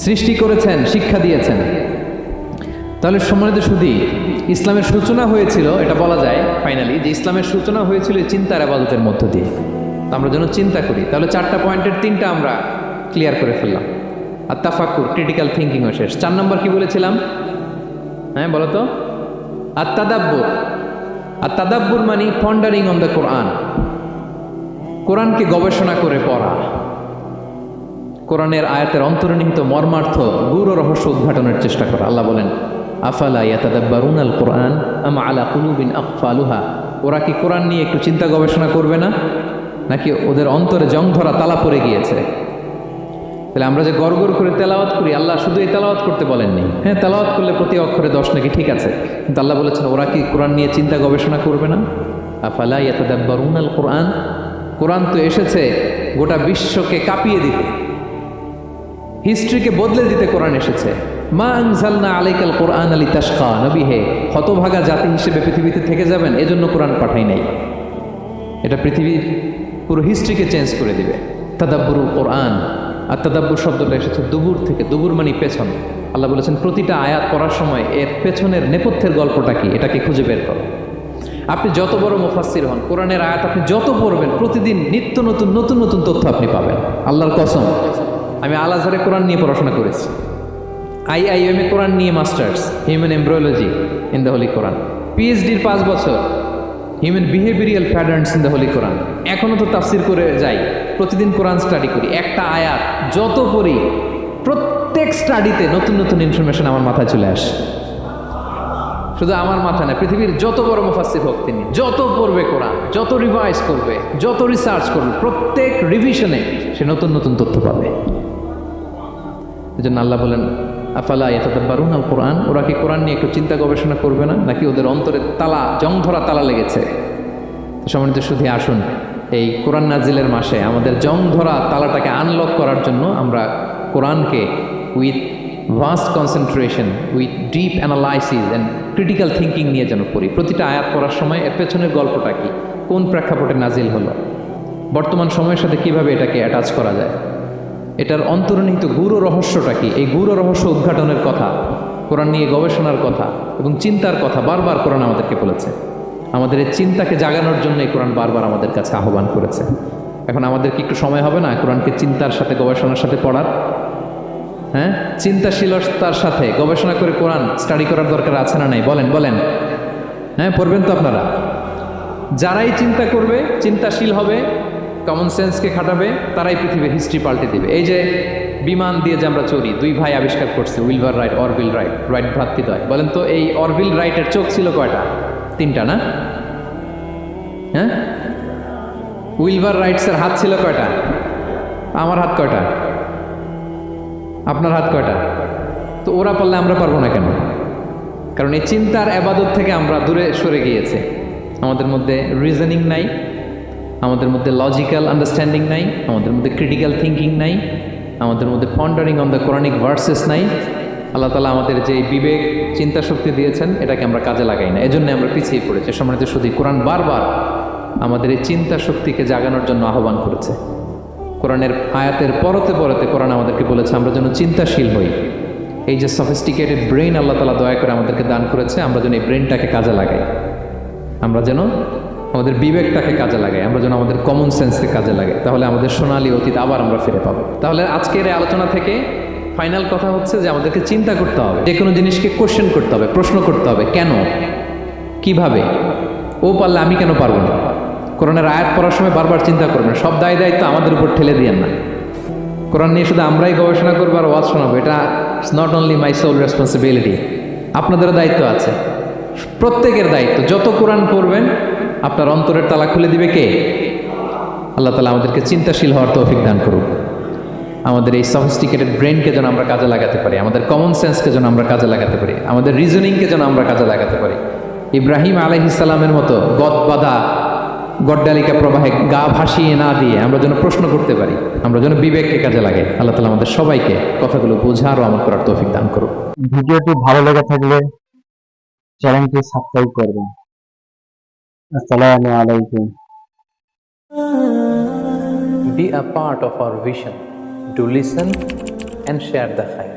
সৃষ্টি করেছেন, শিক্ষা দিয়েছেন। তাহলে সম্মানিত সুধী, ইসলামের সূচনা হয়েছিল, এটা বলা যায় ফাইনালি যে ইসলামের সূচনা হয়েছিল এই চিন্তার ইবাদতের মধ্য দিয়ে। তো আমরা যেন চিন্তা করি। তাহলে 4টা পয়েন্টের 3টা আমরা ক্লিয়ার করে ফেললাম। আর তাফাক্কুর, ক্রিটিক্যাল থিঙ্কিংও শেষ। 4 নম্বর কি বলেছিলাম? হ্যাঁ বলো তো। আর তাদাব্বুর। আর তাদাব্বুর মানে পন্ডারিং অন দ্য কোরআন, কোরআনকে গবেষণা করে পড়া, কোরআনের আয়াতের অন্তর্নিহিত মর্মার্থ গূঢ় রহস্য উদ্ঘাটনের চেষ্টা করা। আল্লাহ বলেন আফালা ইয়াতাদাব্বারুনাল কোরআন আম আলা কুলুবিন আকফালুহা, ওরা কি কোরআন নিয়ে একটু চিন্তা গবেষণা করবে না, নাকি ওদের অন্তরে জং ধরা তালা পড়ে গিয়েছে? তাহলে আমরা যে গড় গড় করে তেলাওয়াত করি, আল্লাহ শুধু এই তেলাওয়াত করতে বলেননি। হ্যাঁ, তেলাওয়াত করলে প্রতি অক্ষরে 10 নাকি, ঠিক আছে, কিন্তু আল্লাহ বলেছেন ওরা কি কোরআন নিয়ে চিন্তা গবেষণা করবে না? আফালা ইয়াতাদাব্বারুনাল কোরআন, কোরআন তো এসেছে গোটা বিশ্বকে কাঁপিয়ে দিতে, হিস্ট্রিকে বদলে দিতে কোরআন এসেছে। মা আনজালনা আলাইকাল কোরআন লিতাশকা, নবী হে হতভাগা জাতি হিসেবে পৃথিবীতে থেকে যাবেন এজন্য কোরআন পাঠাই নাই। এটা পৃথিবীর পুরো হিস্ট্রিকে চেঞ্জ করে দিবে। তাদাব্বুরুল কোরআন, আর তাদাব্বুর শব্দটা এসেছে দুবুর থেকে, দুবুর মানে পেছন। আল্লাহ বলেছেন প্রতিটা আয়াত পড়ার সময় এর পেছনের নেপথ্যের গল্পটা কি এটাকে খুঁজে বের করো। আপনি যত বড় মুফাসসির হন, কোরআনের আয়াত আপনি যত পড়বেন প্রতিদিন নিত্য নতুন নতুন নতুন তথ্য আপনি পাবেন। আল্লাহর কসম, আমি আল আজহারে কোরআন নিয়ে পড়াশোনা করেছি, IIM এ কোরআন নিয়ে masters, human embryology in the holy Quran, PhD-র 5 বছর, human behavioural patterns in the holy Quran. এখনও তো তাফসির করে যাই, প্রতিদিন কোরআন স্টাডি করি, একটা আয়াত যত পড়ি প্রত্যেক স্টাডিতে নতুন নতুন ইনফরমেশন আমার মাথায় চলে আসে। শুধু আমার মাথা না, পৃথিবীর যত বড় মুফাসসির হোক তিনি, যত পড়বে কোরআন, যত রিভাইজ করবে, যত রিসার্চ করবে, প্রত্যেক রিভিশনে সে নতুন নতুন তথ্য পাবে। এজন্য আল্লাহ বলেন আফালা ইয়াতাদাব্বারুনাল কোরআন, ওরা কি কোরআন নিয়ে একটু চিন্তা গবেষণা করবে না, নাকি ওদের অন্তরে তালা, জং ধরা তালা লেগেছে? সম্মানিত শুধু আসুন এই কোরআন নাজিলের মাসে আমাদের জং ধরা তালাটাকে আনলক করার জন্য আমরা কোরআনকে with vast concentration, with deep analysis and critical thinking নিয়ে যেন পড়ি। প্রতিটা আয়াত পড়ার সময় এর পেছনের গল্পটা কি, কোন প্রেক্ষাপটে নাজিল হলো, বর্তমান সময়ের সাথে কিভাবে এটাকে অ্যাটাচ করা যায়, এটার অন্তর্নিহিত গূঢ় রহস্যটা কি, এই গূঢ় রহস্য উদ্ঘাটনের কথা, কোরআন নিয়ে গবেষণার কথা এবং চিন্তার কথা বারবার কোরআন আমাদেরকে বলেছে। আমাদের এই চিন্তাকে জাগানোর জন্য এই কোরআন বারবার আমাদের কাছে আহ্বান করেছে। এখন আমাদের কি একটু সময় হবে না কোরআনকে চিন্তার সাথে গবেষণার সাথে পড়ার? হ্যাঁ, চিন্তাশীলতার সাথে গবেষণা করে কোরআন স্টাডি করার দরকার আছে না নাই? বলেন বলেন। হ্যাঁ, পড়বেন তো আপনারা। যারাই চিন্তা করবে, চিন্তাশীল হবে, কমন সেন্সকে খাটাবে, তারাই পৃথিবীর হিস্ট্রি পাল্টে দিবে। এই যে বিমান দিয়ে যে আমরা চড়ি, 2 ভাই আবিষ্কার করছে, Wilbur Wright, Orville Wright, Wright ভ্রাতৃদ্বয়। বলেন তো এই অরভিল রাইটের চোখ ছিল কয়টা? 3টা না? হ্যাঁ, উইলবার রাইটসের হাত ছিল কয়টা? আমার হাত কয়টা? আপনার হাত কয়টা? তো ওরা পারলে আমরা পারবো না কেন? কারণ এই চিন্তার আবাদত থেকে আমরা দূরে সরে গিয়েছে। আমাদের মধ্যে রিজনিং নাই, আমাদের মধ্যে লজিক্যাল আন্ডারস্ট্যান্ডিং নাই, আমাদের মধ্যে ক্রিটিক্যাল থিঙ্কিং নাই, আমাদের মধ্যে পন্ডারিং অন দ্য কোরআনিক ভার্সেস নাই। আল্লাহ তাআলা আমাদের যে বিবেক, চিন্তা শক্তি দিয়েছেন এটাকে আমরা কাজে লাগাই না, এজন্য আমরা পিছিয়ে পড়েছি। সম্মানিত শুধু কোরআন বারবার আমাদের এই চিন্তা শক্তিকে জাগানোর জন্য আহ্বান করেছে। কোরআনের আয়াতের পরতে পরতে কোরআন আমাদেরকে বলেছে আমরা যেন চিন্তাশীল হই। এই যে সফিস্টিকেটেড ব্রেন আল্লাহ তাআলা দয়া করে আমাদেরকে দান করেছে, আমরা যেন এই ব্রেনটাকে কাজে লাগাই, আমরা যেন আমাদের বিবেকটাকে কাজে লাগাই, আমরা যেন আমাদের কমন সেন্সকে কাজে লাগাই, তাহলে আমাদের সোনালী অতীত আবার আমরা ফিরে পাবো। তাহলে আজকের এই আলোচনা থেকে ফাইনাল কথা হচ্ছে যে আমাদেরকে চিন্তা করতে হবে, যে কোনো জিনিসকে কোশ্চেন করতে হবে, প্রশ্ন করতে হবে, কেন, কিভাবে, ও পারলে আমি কেন পারবো না। কোরআনের আয়াত পড়ার সময় বারবার চিন্তা করবেন, সব দায়িত্ব আমাদের উপর ঠেলে দিয়েন না। কোরআন নিয়ে শুধু আমরাই গবেষণা করবো আর ওয়াজ শোনাবো, এটা it's not only my sole responsibility. আপনাদেরও দায়িত্ব আছে, প্রত্যেকের দায়িত্ব। যত কোরআন পড়বেন আপনার অন্তরের তালা খুলে দিবে কে? আল্লাহ তাআলা আমাদেরকে চিন্তাশীল হওয়ার তৌফিক দান করুন। আমাদের এই সফিস্টিকেটেড ব্রেনকে যেন আমরা কাজে লাগাতে পারি, আমাদের কমন সেন্সকে যেন আমরা কাজে লাগাতে পারি, আমাদের রিজনিংকে যেন আমরা কাজে লাগাতে পারি। ইব্রাহিম আলাইহিস সালামের মতো গদবাধা গড্ডালিকা প্রবাহে গা ভাসিয়ে না দিয়ে আমরা যেন প্রশ্ন করতে পারি, আমরা যেন বিবেককে কাজে লাগাই। আল্লাহ তাআলা আমাদের সবাইকে কথাগুলো বোঝার ও আমল করার তৌফিক দান করুন। ভিডিওটি ভালো লেগে থাকলে চ্যানেলটি সাবস্ক্রাইব করবেন। আসসালামু আলাইকুম। Be a part of our vision to listen and share the fact.